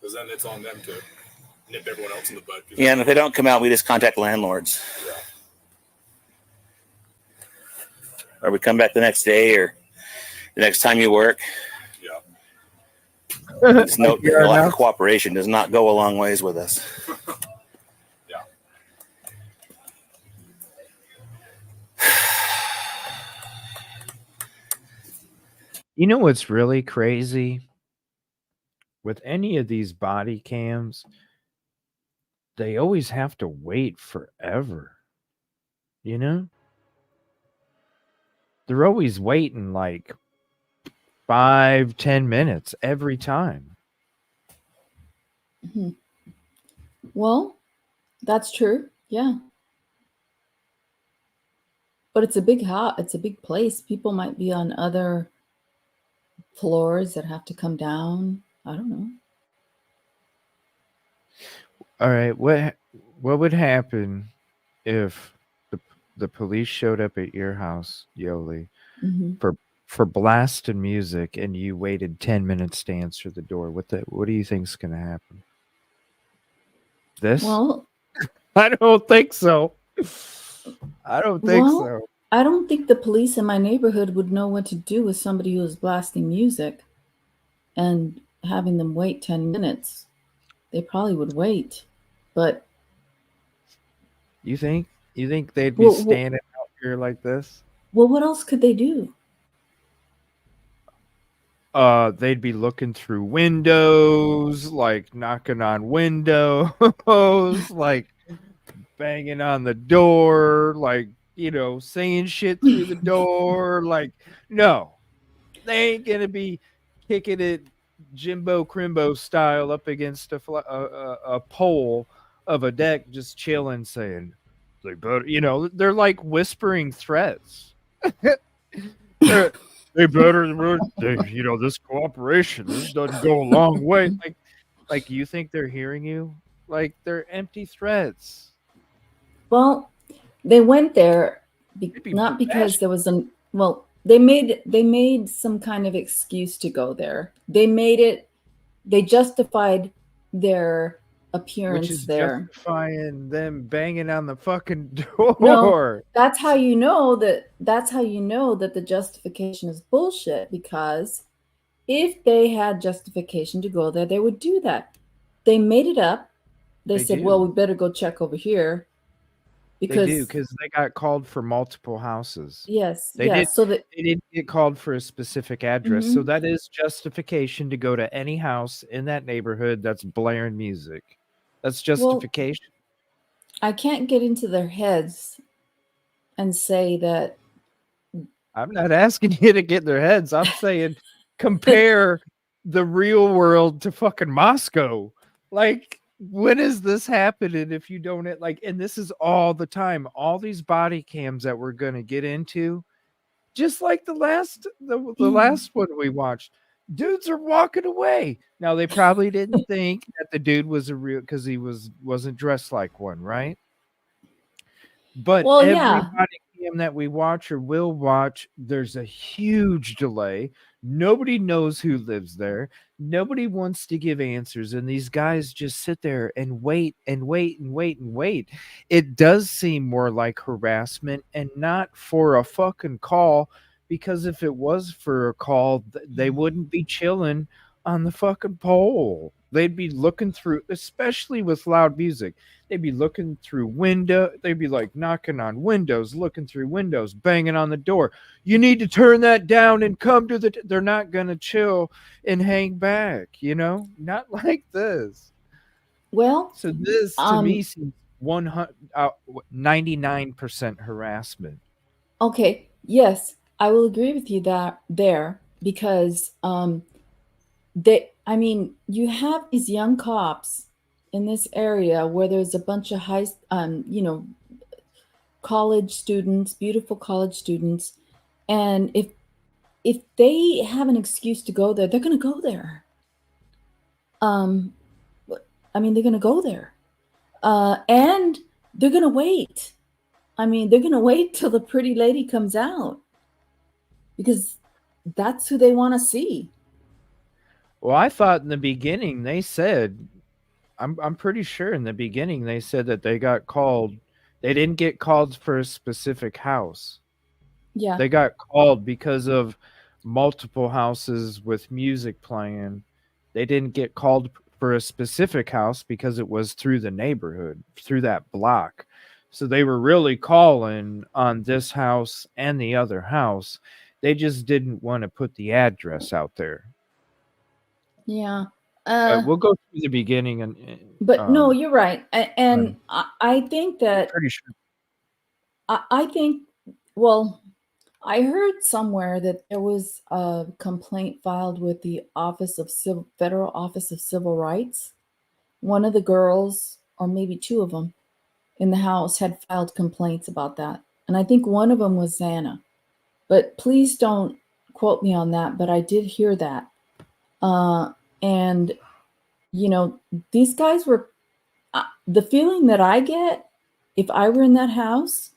Because then it's on them to nip everyone else in the bud. Yeah, and if they don't come out, we just contact landlords. Yeah. Or we come back the next day or the next time you work. Yeah. It's no lack of cooperation does not go a long ways with us. Yeah. You know what's really crazy? With any of these body cams, they always have to wait forever. You know? They're always waiting like 5-10 minutes every time. Mhm. Well, that's true. Yeah. But it's a big it's a big place. People might be on other floors that have to come down. I don't know. All right, what would happen if the police showed up at your house, Yoli, for blasting music, and you waited 10 minutes to answer the door? What do you think's gonna happen? This? Well, I don't think so. I don't think so. I don't think the police in my neighborhood would know what to do with somebody who is blasting music and having them wait 10 minutes. They probably would wait. But you think they'd be standing out here like this? Well, what else could they do? They'd be looking through windows, like knocking on windows, like banging on the door, like, you know, saying shit through the door. Like, no, they ain't gonna be kicking it Jimbo Crimbo style up against a pole of a deck, just chilling, saying, "They better," they're like whispering threats. They're- they better, this cooperation, this doesn't go a long way. Like you think they're hearing you? Like they're empty threats. Well, they went there They'd be not because bashed. there was an well, they made some kind of excuse to go there. They justified their Which appearance is there. justifying them banging on the fucking No, door. that's how you know that the justification is bullshit, because if they had justification to go there, they would do that. They made it up. They They said, do. "Well, we better go check over here," They because do, because they got called for multiple houses. yes, They did. so that They didn't get called for a specific address, so Mhm. that is justification to go to any house in that neighborhood that's blaring music. That's well, justification. I can't get into their heads and say that I'm not asking you to get in their heads. I'm saying compare the real world to fucking Moscow. Like, when is this happening if you don't and this is all the time. All these body cams that we're gonna get into, just like the last one we watched. Dudes are walking away. Now they probably didn't think that the dude was a real because he wasn't dressed like one, right? But well, every yeah. body cam that we watch or will watch, there's a huge delay. Nobody knows who lives there. Nobody wants to give answers. And these guys just sit there and wait and wait and wait and wait. It does seem more like harassment and not for a fucking call. Because if it was for a call, they wouldn't be chilling on the fucking pole. They'd be looking through, especially with loud music. They'd be looking through window. They'd be like knocking on windows, looking through windows, banging on the door. You need to turn that down and come to the. They're not gonna chill and hang back. Not like this. Well, So this to me seems 99% harassment. okay, yes, I will agree with you because you have these young cops in this area where there's a bunch of college students, beautiful college students, and if they have an excuse to go there, they're going to go there. They're going to go there, and they're going to wait. They're going to wait till the pretty lady comes out because that's who they want to see. Well, I thought in the beginning they said, I'm pretty sure in the beginning they said that they got called. They didn't get called for a specific house. Yeah. They got called because of multiple houses with music playing. They didn't get called for a specific house because it was through the neighborhood, through that block. So they were really calling on this house and the other house. They just didn't want to put the address out there. Yeah. But we'll go through the beginning but no, you're right. And I think that pretty sure. I think, well, I heard somewhere that there was a complaint filed with the Federal Office of Civil Rights. One of the girls, or maybe two of them, in the house had filed complaints about that. And I think one of them was Xana. But please don't quote me on that, but I did hear that. And, these guys were, the feeling that I get, if I were in that house,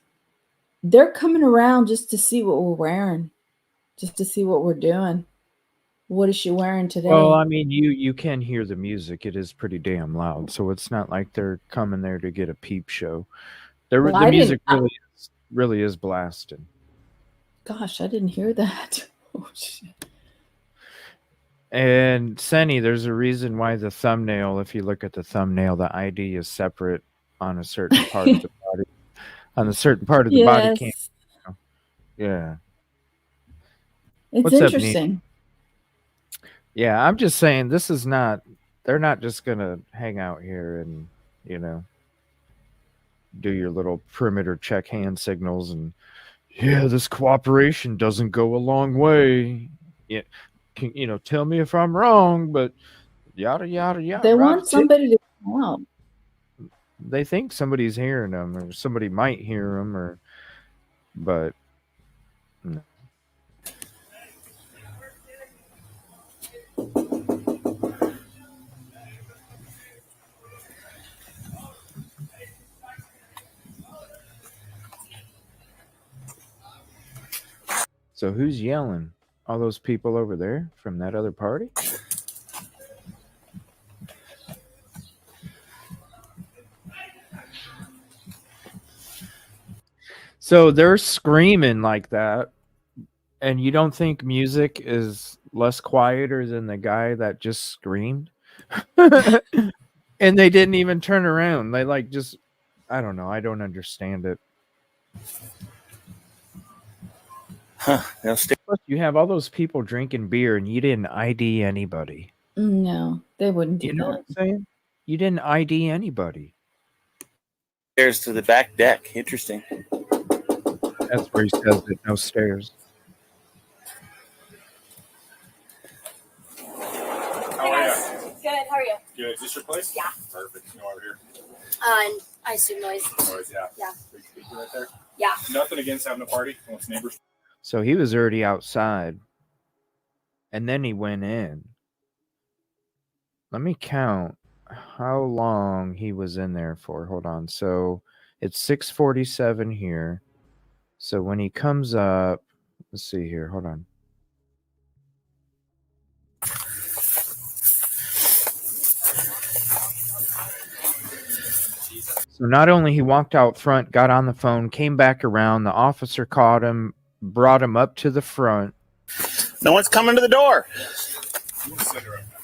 they're coming around just to see what we're wearing, just to see what we're doing. What is she wearing today? Well, you can hear the music. It is pretty damn loud. So it's not like they're coming there to get a peep show. The music really is blasting. Gosh, I didn't hear that. Oh, shit. And Senny, there's a reason why the thumbnail, if you look at the thumbnail, the ID is separate on a certain part of the body. On a certain part of the body cam. Yeah. It's interesting. Yeah, I'm just saying they're not just gonna hang out here and, do your little perimeter check hand signals and this cooperation doesn't go a long way. Yeah. tell me if I'm wrong, but yada yada yada. They want somebody to come out. They think somebody's hearing them, or somebody might hear them, but no. So who's yelling? All those people over there from that other party? So they're screaming like that, and you don't think music is less quieter than the guy that just screamed? And they didn't even turn around. They I don't know. I don't understand it. Huh. Plus, you have all those people drinking beer, and you didn't ID anybody. No, they wouldn't do You know that. what I'm saying? You didn't ID anybody. Stairs to the back deck. Interesting. That's where he says it. No stairs. How are you? Good, how are you? Good. Is this your place? Yeah. Perfect. You know over here. I assume noise. Noise, yeah. Yeah. Big speaker right there. Yeah. Nothing against having a party once neighbors. So he was already outside, and then he went in. Let me count how long he was in there for. Hold on. So it's 6:47 here. So when he comes up, let's see here. Hold on. So not only he walked out front, got on the phone, came back around, the officer caught him, brought him up to the front. No one's coming to the door. You want to sit right now.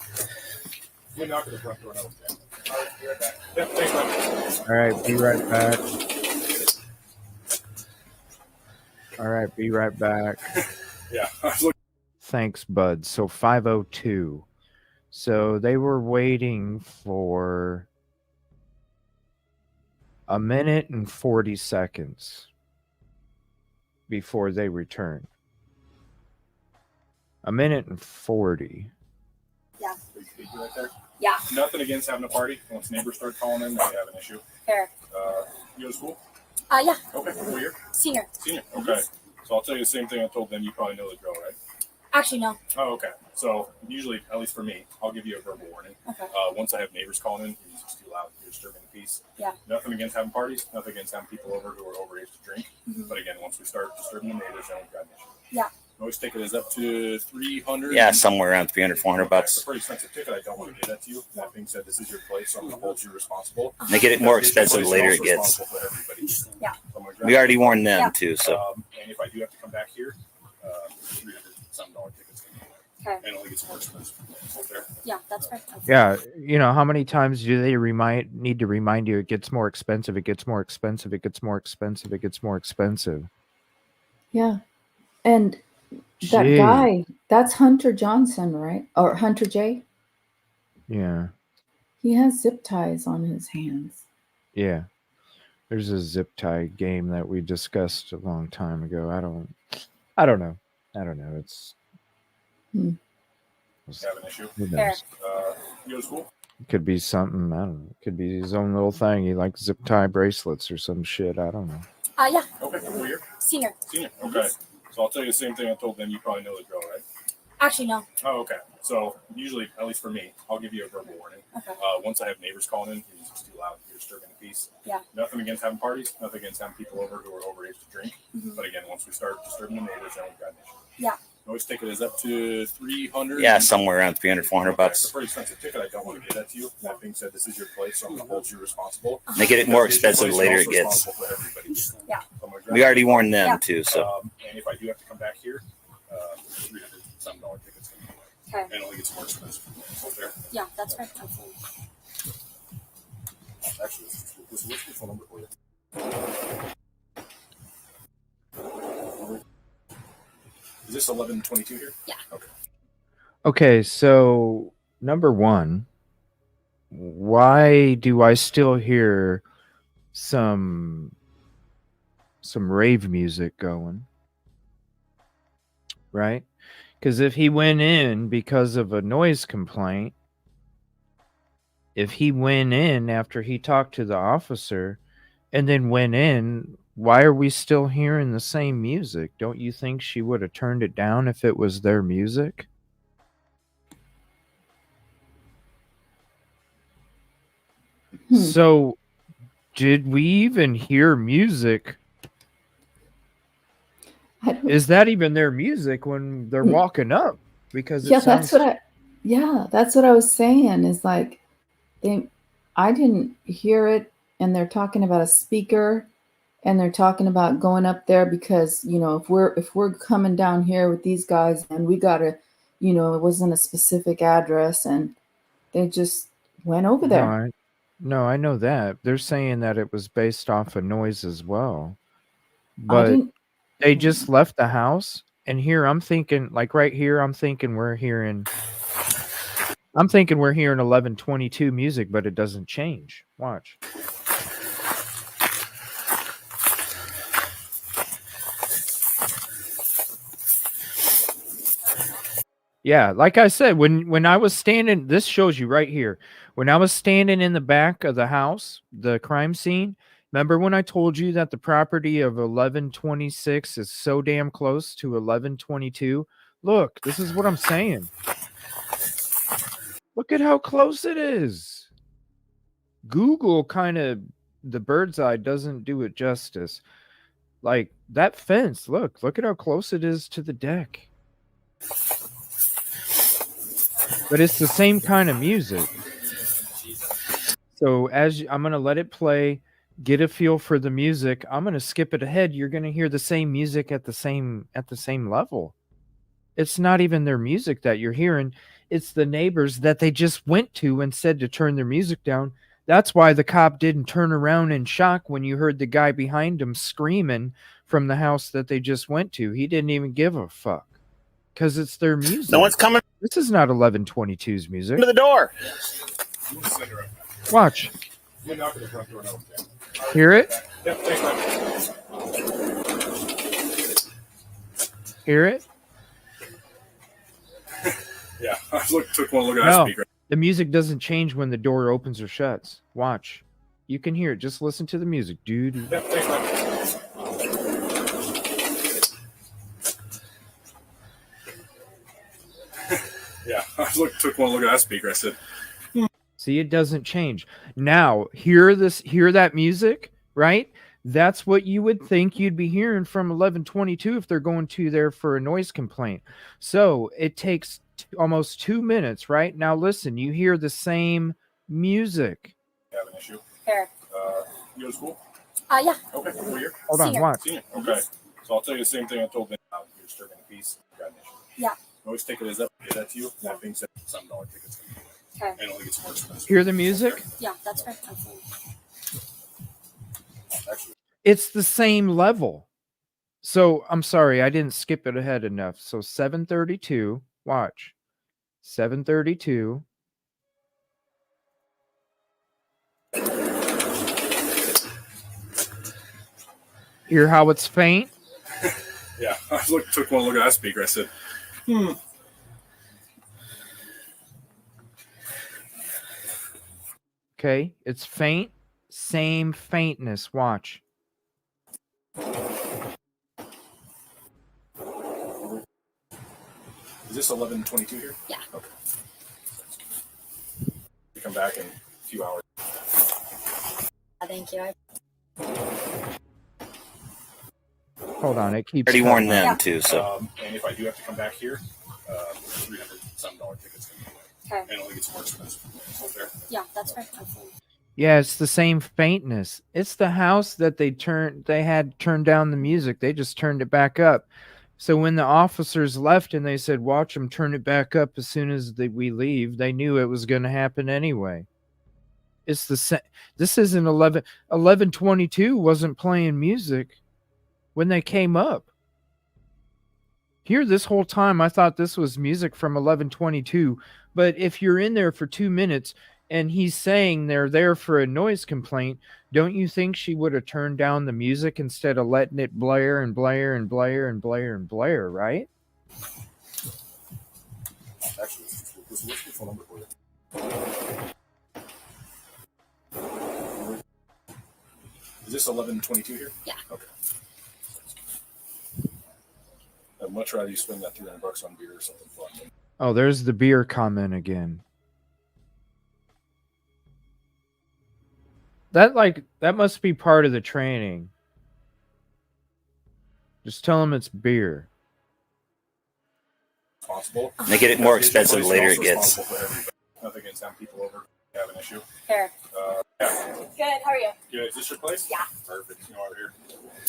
You knock at the front door. No, okay. All right, be right back. Yep, thanks, man. All right, be right back. All right, be right back. Yeah. Thanks, bud. So 5:02. So they were waiting for a minute and 40 seconds before they returned. A minute and 40. Yeah. Big speaker right there. Yeah. Nothing against having a party once neighbors start calling in. They have an issue. Fair. You go to school? Yeah. Okay. What year? Senior. Senior. Okay. So I'll tell you the same thing I told them. You probably know the drill, right? Actually, no. Oh, okay. So usually, at least for me, I'll give you a verbal warning. Okay. Once I have neighbors calling in, you're just too loud. You're disturbing the peace. Yeah. Nothing against having parties. Nothing against having people over who are overage to drink. Mm-hmm. But again, once we start disturbing the neighbors, then we've got an issue. Yeah. Always take it as up to 300. Yeah, somewhere around 300, 400 It's bucks. a pretty expensive ticket. I don't want to give that to you. That being said, this is your place, so I'm going to hold you responsible. They get it more expensive the later it gets. Yeah. We already warned them too, so. And if I do have to come back here, $300 tickets. Okay. And it only gets more expensive. Okay. Yeah, that's fair. Yeah, how many times do they need to remind you it gets more expensive, it gets more expensive, it gets more expensive, it gets more expensive. Yeah. And that Gee. guy, that's Hunter Johnson, right? Or Hunter J? Yeah. He has zip ties on his hands. Yeah. There's a zip tie game that we discussed a long time ago. I don't know. It's Have an issue. who Fair. knows? You go to school? It could be something, I don't know. It could be his own little thing. He likes zip tie bracelets or some shit. I don't know. Yeah. Okay. What year? Senior. Senior. Okay. So I'll tell you the same thing I told them. You probably know the drill, right? Actually, no. Oh, okay. So usually, at least for me, I'll give you a verbal warning. Okay. Once I have neighbors calling in, you're just too loud. You're disturbing the peace. Yeah. Nothing against having parties. Nothing against having people over who are overage to drink. Mm-hmm. But again, once we start disturbing the neighbors, then we've got an issue. Yeah. Always take it as up to 300. Yeah, somewhere around 300, 400 It's bucks. a pretty expensive ticket. I don't want to give that to you. That being said, this is your place, so I'm going to hold you responsible. They get it more expensive the later it gets. Yeah. We already warned them too, so. And if I do have to come back here, $300 tickets. Okay. And it only gets more expensive. Okay. Yeah, that's fair. Absolutely. Actually, what's the phone number for you? Is this 1122 here? Yeah. Okay. Okay, so number one, why do I still hear some rave music going? Right? Because if he went in because of a noise complaint, if he went in after he talked to the officer and then went in, why are we still hearing the same music? Don't you think she would have turned it down if it was their music? So, did we even hear music? Is that even their music when they're walking up? Because yeah, that's what I was saying. Is like I didn't hear it, and they're talking about a speaker, and they're talking about going up there because if we're coming down here with these guys, and we gotta, it wasn't a specific address, and they just went over there. No, I know that. They're saying that it was based off of noise as well. But they just left the house, and here I'm thinking, like right here, I'm thinking we're hearing 1122 music, but it doesn't change. Watch. Yeah, like I said, when I was standing, this shows you right here. When I was standing in the back of the house, the crime scene, remember when I told you that the property of 1126 is so damn close to 1122? Look, this is what I'm saying. Look at how close it is. Google kind of, the bird's eye doesn't do it justice. Like that fence, look at how close it is to the deck. But it's the same kind of music. So I'm going to let it play, get a feel for the music. I'm going to skip it ahead. You're going to hear the same music at the same level. It's not even their music that you're hearing. It's the neighbors that they just went to and said to turn their music down. That's why the cop didn't turn around in shock when you heard the guy behind him screaming from the house that they just went to. He didn't even give a fuck. Because it's their music. No one's coming. This is not 1122's music. To the door. Watch. Hear it? Hear it? Yeah, I took one look at that speaker. The music doesn't change when the door opens or shuts. Watch. You can hear it. Just listen to the music, dude. Yeah, thanks, man. Yeah, I took one look at that speaker. I said, See, it doesn't change. Now, hear that music, right? That's what you would think you'd be hearing from 1122 if they're going to there for a noise complaint. So it takes almost 2 minutes, right? Now, listen, you hear the same music. You have an issue? Here. You go to school? Yeah. Okay, what year? Hold on, watch. Senior. Okay. So I'll tell you the same thing I told them about you're disturbing the peace. Got an issue. Yeah. Always take it as that. Give that to you. That being said, $7 tickets. Okay. And only gets more expensive. Hear the music? Yeah, that's right. Actually, it's the same level. So I'm sorry, I didn't skip it ahead enough. So 732, watch. 732. Hear how it's faint? Yeah, I took one look at that speaker. I said, Okay, it's faint. Same faintness. Watch. Is this 1122 here? Yeah. Okay. You come back in a few hours. Thank you. Hold on, it keeps. Already warned them too. So, and if I do have to come back here, $300 tickets. Okay. And only gets more expensive. Okay. Yeah, that's right. Yeah, it's the same faintness. It's the house that they had turned down the music. They just turned it back up. So when the officers left and they said, watch them turn it back up as soon as we leave, they knew it was going to happen anyway. It's the same. This isn't 1122 wasn't playing music when they came up. Here, this whole time, I thought this was music from 1122. But if you're in there for 2 minutes and he's saying they're there for a noise complaint, don't you think she would have turned down the music instead of letting it blare and blare and blare and blare and blare, right? Actually, what's the phone number for you? Is this 1122 here? Yeah. Okay. I'd much rather you spend that $300 on beer or something fun. Oh, there's the beer comment again. That must be part of the training. Just tell them it's beer. Responsible. They get it more expensive the later it gets. Nothing against having people over have an issue. Fair. Yeah. Good. How are you? Good. Is this your place? Yeah. Perfect. You know over here.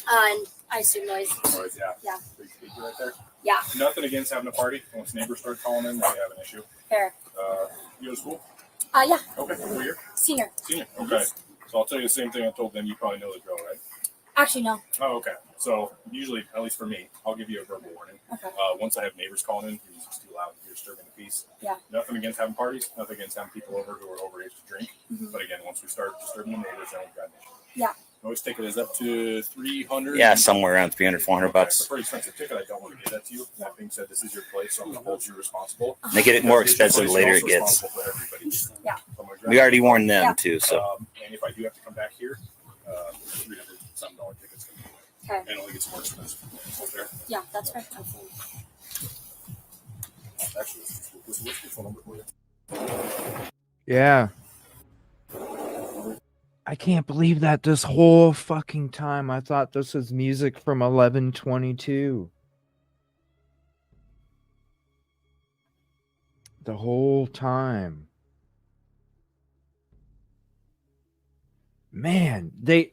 And I assume noise. Noise, yeah. Yeah. Big speaker right there. Yeah. Nothing against having a party. Once neighbors start calling in, they have an issue. Fair. You go to school? Yeah. Okay. What year? Senior. Senior. Okay. So I'll tell you the same thing I told them. You probably know the drill, right? Actually, no. Oh, okay. So usually, at least for me, I'll give you a verbal warning. Okay. Once I have neighbors calling in, your music's too loud, you're disturbing the peace. Yeah. Nothing against having parties, nothing against having people over who are overage to drink. Mm-hmm. But again, once we start disturbing the neighbors, then we've got an issue. Yeah. Always ticket is up to $300. Yeah, somewhere around 300, 400 Okay, bucks. it's a pretty expensive ticket. I don't want to give that to you. That being said, this is your place, so I'm going to hold you responsible. They get it more It's your expensive the place, later you're it also gets. responsible for everybody. Yeah. So I'm gonna grab We already warned them Yeah. too, so and if I do have to come back here, $300 something tickets. Okay. And it only gets more expensive. Okay. Yeah, that's fair. Absolutely. Actually, what's the phone number for you? Yeah. I can't believe that this whole fucking time I thought this was music from 1122. The whole time. Man, they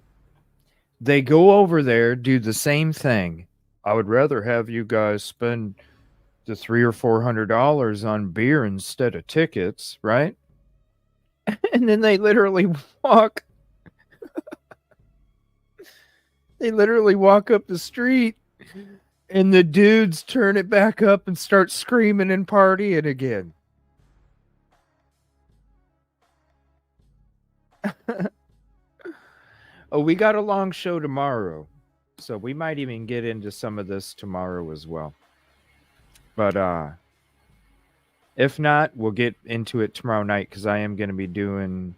go over there, do the same thing. I would rather have you guys spend the $300 or $400 on beer instead of tickets, right? And then they literally walk. They literally walk up the street, and the dudes turn it back up and start screaming and partying again. Oh, we got a long show tomorrow, so we might even get into some of this tomorrow as well. But if not, we'll get into it tomorrow night because I am going to be doing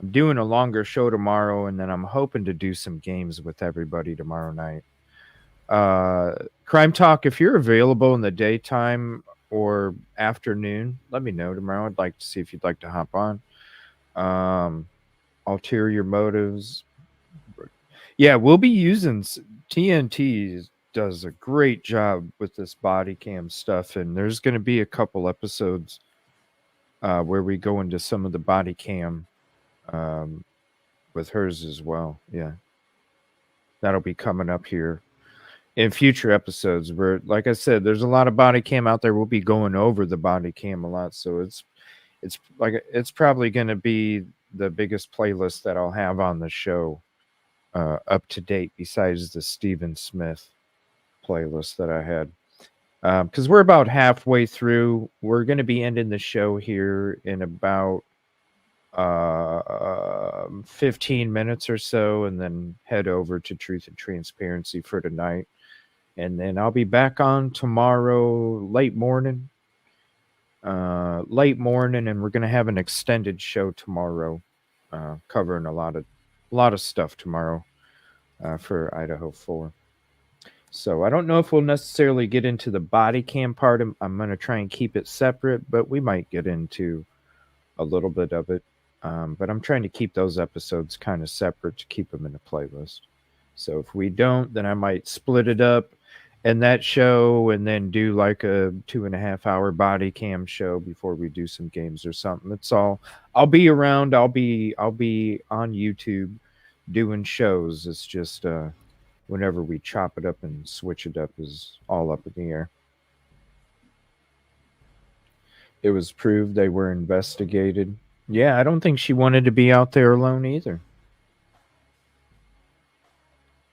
a longer show tomorrow, and then I'm hoping to do some games with everybody tomorrow night. Crime Talk, if you're available in the daytime or afternoon, let me know tomorrow. I'd like to see if you'd like to hop on. Ulterior Motives. Yeah, we'll be using TNT does a great job with this body cam stuff, and there's going to be a couple episodes where we go into some of the body cam with hers as well. Yeah, that'll be coming up here in future episodes. Where, like I said, there's a lot of body cam out there. We'll be going over the body cam a lot, so it's probably going to be the biggest playlist that I'll have on the show up to date, besides the Stephen Smith playlist that I had. Because we're about halfway through. We're going to be ending the show here in about 15 minutes or so, and then head over to Truth and Transparency for tonight. And then I'll be back on tomorrow late morning, and we're going to have an extended show tomorrow, covering a lot of stuff tomorrow for Idaho4. So I don't know if we'll necessarily get into the body cam part. I'm going to try and keep it separate, but we might get into a little bit of it. But I'm trying to keep those episodes kind of separate to keep them in a playlist. So if we don't, then I might split it up in that show and then do like a 2.5 hour body cam show before we do some games or something. It's all, I'll be around. I'll be on YouTube doing shows. It's just, whenever we chop it up and switch it up is all up in the air. It was proved they were investigated. Yeah, I don't think she wanted to be out there alone either.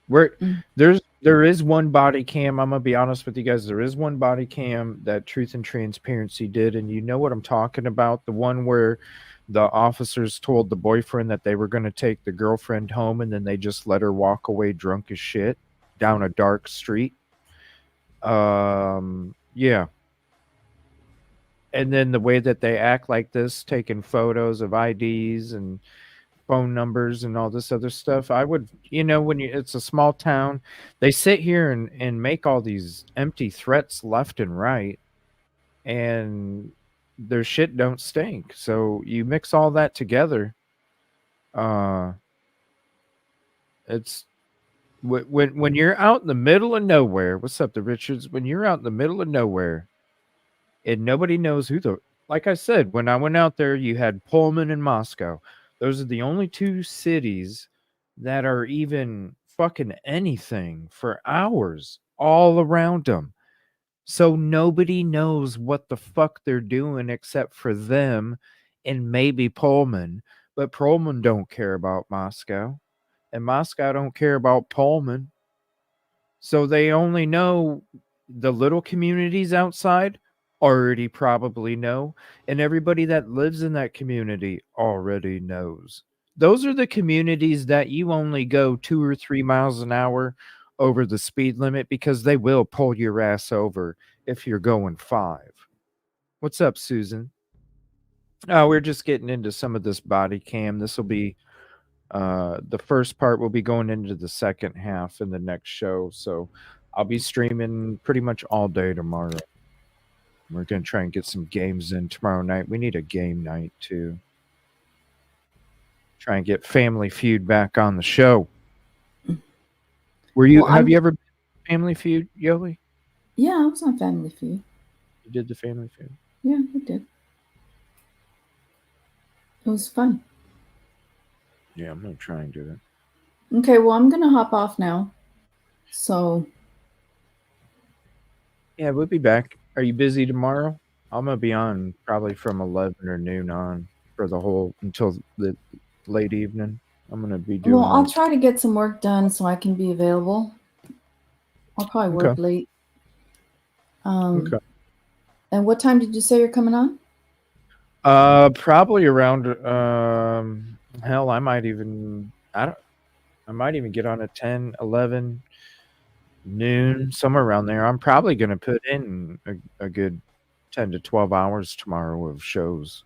There is one body cam. I'm gonna be honest with you guys. There is one body cam that Truth and Transparency did, and you know what I'm talking about. The one where the officers told the boyfriend that they were going to take the girlfriend home, and then they just let her walk away drunk as shit down a dark street. Yeah. And then the way that they act like this, taking photos of IDs and phone numbers and all this other stuff. I would, when it's a small town, they sit here and make all these empty threats left and right, and their shit don't stink. So you mix all that together. It's when you're out in the middle of nowhere. What's up, the Richards? When you're out in the middle of nowhere and nobody knows like I said, when I went out there, you had Pullman and Moscow. Those are the only two cities that are even fucking anything for hours all around them. So nobody knows what the fuck they're doing except for them and maybe Pullman. But Pullman don't care about Moscow, and Moscow don't care about Pullman. So they only know the little communities outside already probably know, and everybody that lives in that community already knows. Those are the communities that you only go 2 or 3 miles an hour over the speed limit because they will pull your ass over if you're going 5. What's up, Susan? Oh, we're just getting into some of this body cam. This will be the first part will be going into the second half in the next show. So I'll be streaming pretty much all day tomorrow. We're going to try and get some games in tomorrow night. We need a game night too. Try and get Family Feud back on the show. Have you ever been on Family Feud, Yoli? Yeah, I was on Family Feud. You did the Family Feud? Yeah, I did. It was fun. Yeah, I'm going to try and do that. Okay, well, I'm going to hop off now. So. Yeah, we'll be back. Are you busy tomorrow? I'm going to be on probably from 11 or noon on for the whole until the late evening. I'm going to be doing. Well, I'll try to get some work done so I can be available. I'll probably work late. Okay. And what time did you say you're coming on? Probably around hell, I might even get on at 10, 11, noon, somewhere around there. I'm probably going to put in a good 10 to 12 hours tomorrow of shows.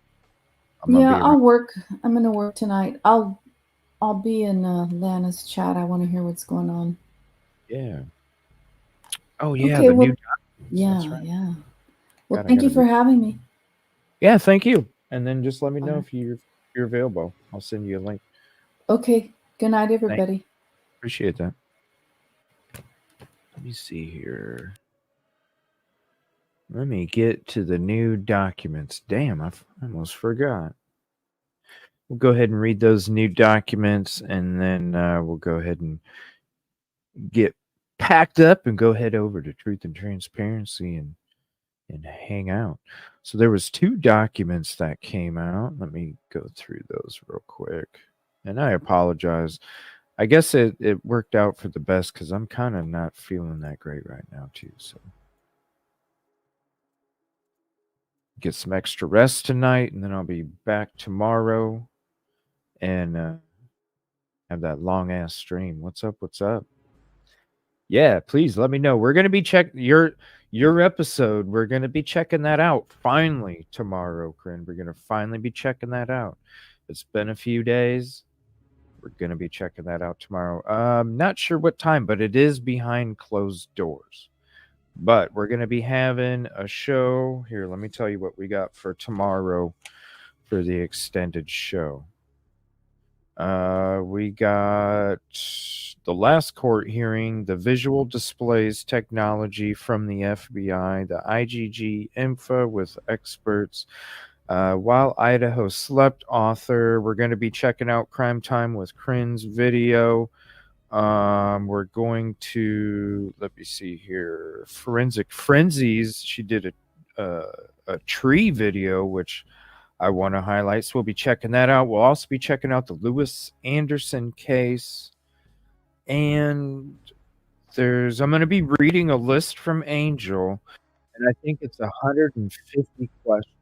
I'll work. I'm going to work tonight. I'll be in Lana's chat. I want to hear what's going on. Yeah. Oh yeah. Okay, new yeah, right. Yeah. Well, thank you for having me. Yeah, thank you. And then just let me know if you're available. I'll send you a link. Okay. Good night, everybody. Appreciate that. Let me see here. Let me get to the new documents. Damn, I almost forgot. We'll go ahead and read those new documents, and then we'll go ahead and get packed up and go head over to Truth and Transparency and hang out. So there was 2 documents that came out. Let me go through those real quick. And I apologize. I guess it worked out for the best because I'm kind of not feeling that great right now too. So get some extra rest tonight, and then I'll be back tomorrow and have that long ass stream. What's up? What's up? Yeah, please let me know. We're gonna be checking your episode. We're gonna be checking that out finally tomorrow, Corinne. We're gonna finally be checking that out. It's been a few days. We're gonna be checking that out tomorrow. Not sure what time, but it is behind closed doors. But we're gonna be having a show here. Let me tell you what we got for tomorrow for the extended show. We got the last court hearing, the visual displays technology from the FBI, the IGG info with experts. While Idaho Slept author, we're going to be checking out Crime Time with Crin's video. We're going to, let me see here, Forensic Frenzies. She did a tree video, which I want to highlight. So we'll be checking that out. We'll also be checking out the Lewis Anderson case. And I'm going to be reading a list from Angel. And I think it's 150 questions.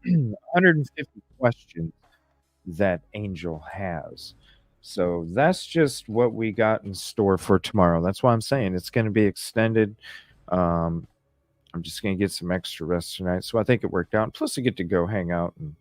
150 questions that Angel has. So that's just what we got in store for tomorrow. That's why I'm saying it's going to be extended. I'm just going to get some extra rest tonight. So I think it worked out. Plus, I get to go hang out and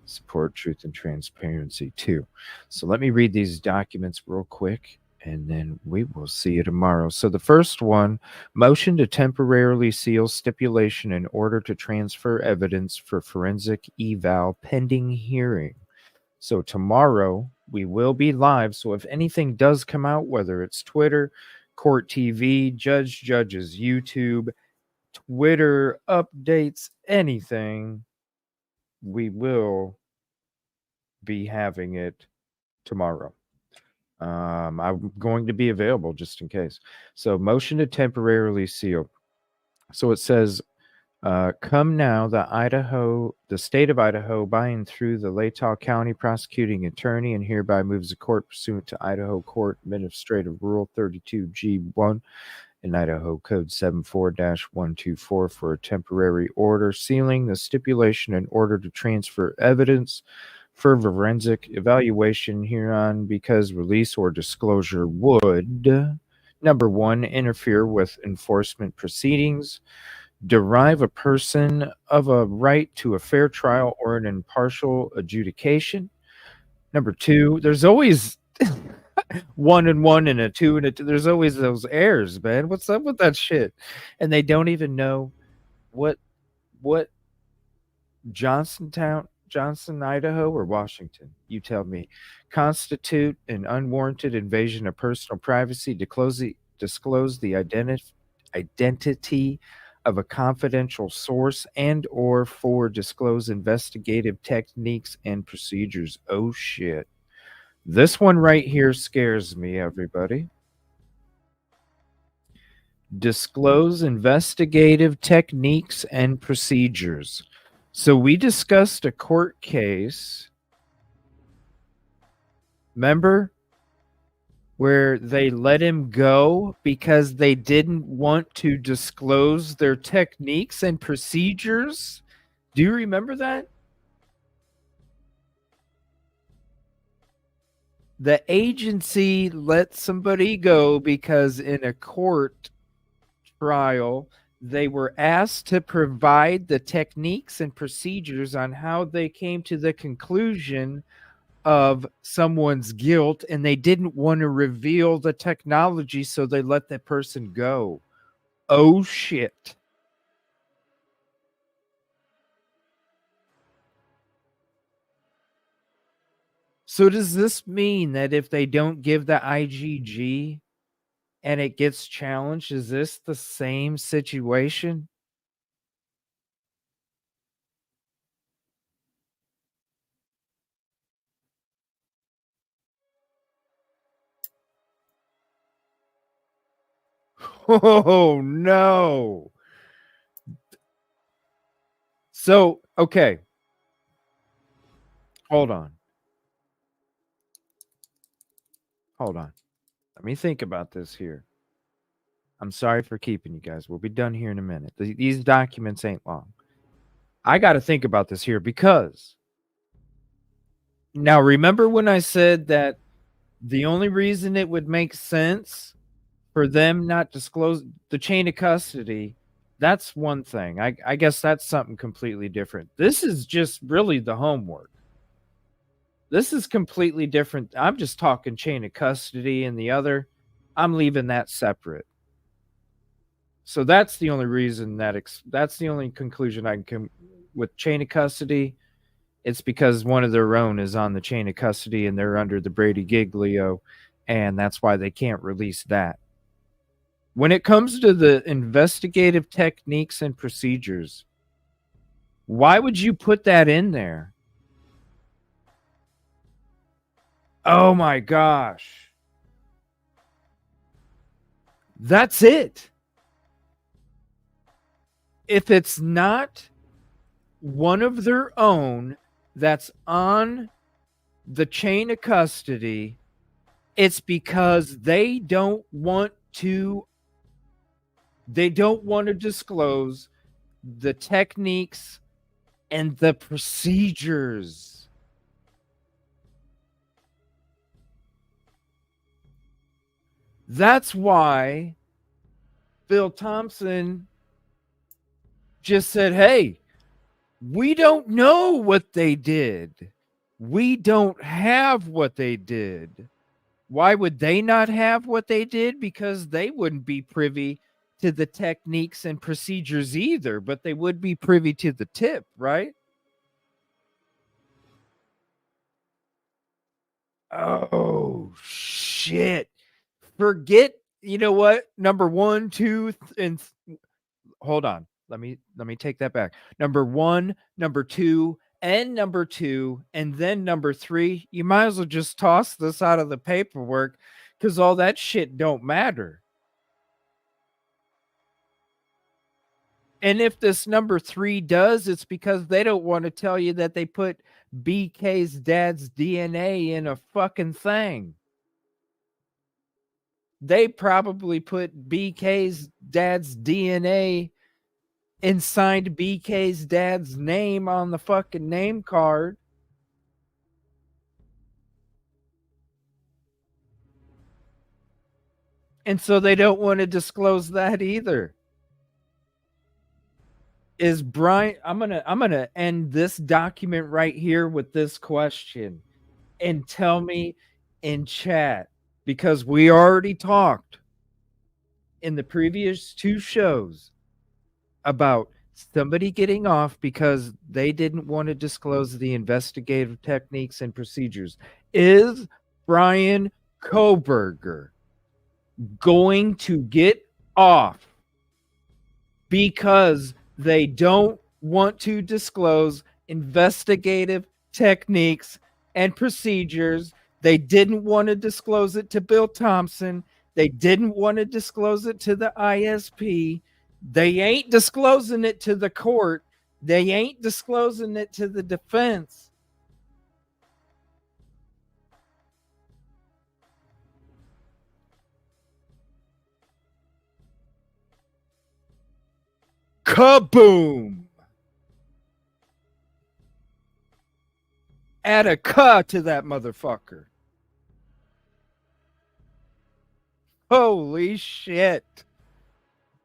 support truth and transparency too. So let me read these documents real quick, and then we will see you tomorrow. So the first one, motion to temporarily seal stipulation in order to transfer evidence for forensic eval pending hearing. So tomorrow we will be live. So if anything does come out, whether it's Twitter, Court TV, Judges, YouTube, Twitter updates, anything, we will be having it tomorrow. I'm going to be available just in case. So motion to temporarily seal. So it says, come now, the state of Idaho, by and through the Latah County prosecuting attorney, and hereby moves the court pursuant to Idaho Court Administrative Rule 32G1 in Idaho Code 74-124 for a temporary order sealing the stipulation in order to transfer evidence for forensic evaluation hereon, because release or disclosure would, number one, interfere with enforcement proceedings, deprive a person of a right to a fair trial or an impartial adjudication. Number two, there's always 1 and 1 and a 2 and a 2. There's always those errors, man. What's up with that shit? And they don't even know what Johnson, Idaho, or Washington? You tell me. Constitute an unwarranted invasion of personal privacy, disclose the identity of a confidential source, and or for disclose investigative techniques and procedures. Oh shit. This one right here scares me, everybody. Disclose investigative techniques and procedures. So we discussed a court case, remember, where they let him go because they didn't want to disclose their techniques and procedures? Do you remember that? The agency let somebody go because in a court trial, they were asked to provide the techniques and procedures on how they came to the conclusion of someone's guilt, and they didn't want to reveal the technology, so they let that person go. Oh shit. So does this mean that if they don't give the IgG and it gets challenged, is this the same situation? Oh no. So, okay. Hold on. Let me think about this here. I'm sorry for keeping you guys. We'll be done here in a minute. These documents ain't long. I got to think about this here because now remember when I said that the only reason it would make sense for them not disclose the chain of custody, that's one thing. I guess that's something completely different. This is just really the homework. This is completely different. I'm just talking chain of custody, and the other, I'm leaving that separate. So that's the only reason that's the only conclusion I can come with chain of custody. It's because one of their own is on the chain of custody and they're under the Brady Giglio, and that's why they can't release that. When it comes to the investigative techniques and procedures, why would you put that in there? Oh my gosh. That's it. If it's not one of their own that's on the chain of custody, it's because they don't want to disclose the techniques and the procedures. That's why Phil Thompson just said, hey, we don't know what they did. We don't have what they did. Why would they not have what they did? Because they wouldn't be privy to the techniques and procedures either, but they would be privy to the tip, right? Oh, shit. Forget, you know what? Number 1, 2, and hold on. Let me take that back. Number 1, number 2, and number 2, and then number 3. You might as well just toss this out of the paperwork because all that shit don't matter. And if this number 3 does, it's because they don't want to tell you that they put BK's dad's DNA in a fucking thing. They probably put BK's dad's DNA and signed BK's dad's name on the fucking name card. And so they don't want to disclose that either. Is Brian, I'm gonna end this document right here with this question, and tell me in chat, because we already talked in the previous 2 shows about somebody getting off because they didn't want to disclose the investigative techniques and procedures. Is Brian Koberger going to get off because they don't want to disclose investigative techniques and procedures? They didn't want to disclose it to Bill Thompson. They didn't want to disclose it to the ISP. They ain't disclosing it to the court. They ain't disclosing it to the defense. Kaboom! Add a "ka" to that motherfucker. Holy shit.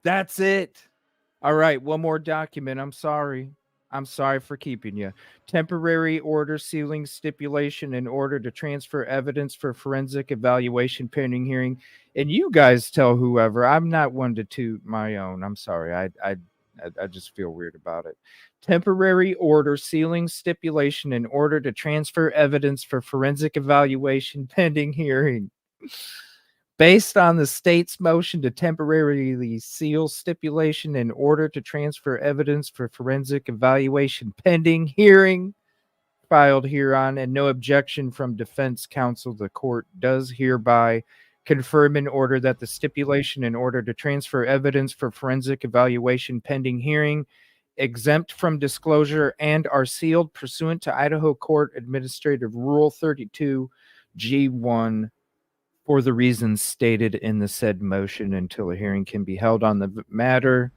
That's it. All right, one more document. I'm sorry. I'm sorry for keeping you. Temporary order sealing stipulation in order to transfer evidence for forensic evaluation pending hearing. And you guys tell whoever. I'm not one to toot my own. I'm sorry. I just feel weird about it. Temporary order sealing stipulation in order to transfer evidence for forensic evaluation pending hearing. Based on the state's motion to temporarily seal stipulation in order to transfer evidence for forensic evaluation pending hearing filed hereon, and no objection from defense counsel, the court does hereby confirm in order that the stipulation in order to transfer evidence for forensic evaluation pending hearing exempt from disclosure and are sealed pursuant to Idaho Court Administrative Rule 32 G1 for the reasons stated in the said motion until a hearing can be held on the matter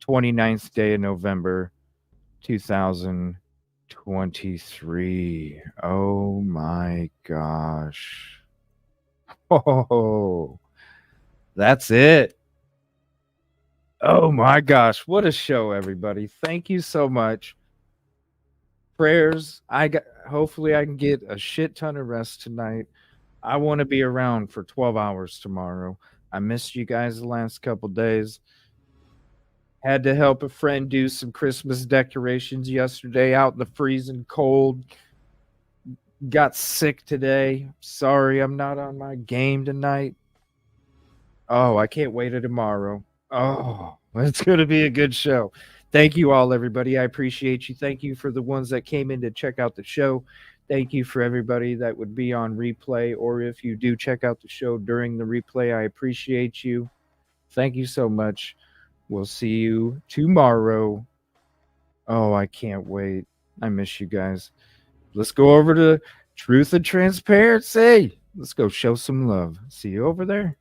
29th day of November 2023. Oh my gosh. Oh, that's it. Oh my gosh, what a show, everybody. Thank you so much. Prayers. Hopefully I can get a shit ton of rest tonight. I want to be around for 12 hours tomorrow. I missed you guys the last couple days. Had to help a friend do some Christmas decorations yesterday out in the freezing cold. Got sick today. Sorry, I'm not on my game tonight. Oh, I can't wait till tomorrow. Oh, it's going to be a good show. Thank you all, everybody. I appreciate you. Thank you for the ones that came in to check out the show. Thank you for everybody that would be on replay, or if you do check out the show during the replay, I appreciate you. Thank you so much. We'll see you tomorrow. Oh, I can't wait. I miss you guys. Let's go over to Truth and Transparency. Let's go show some love. See you over there.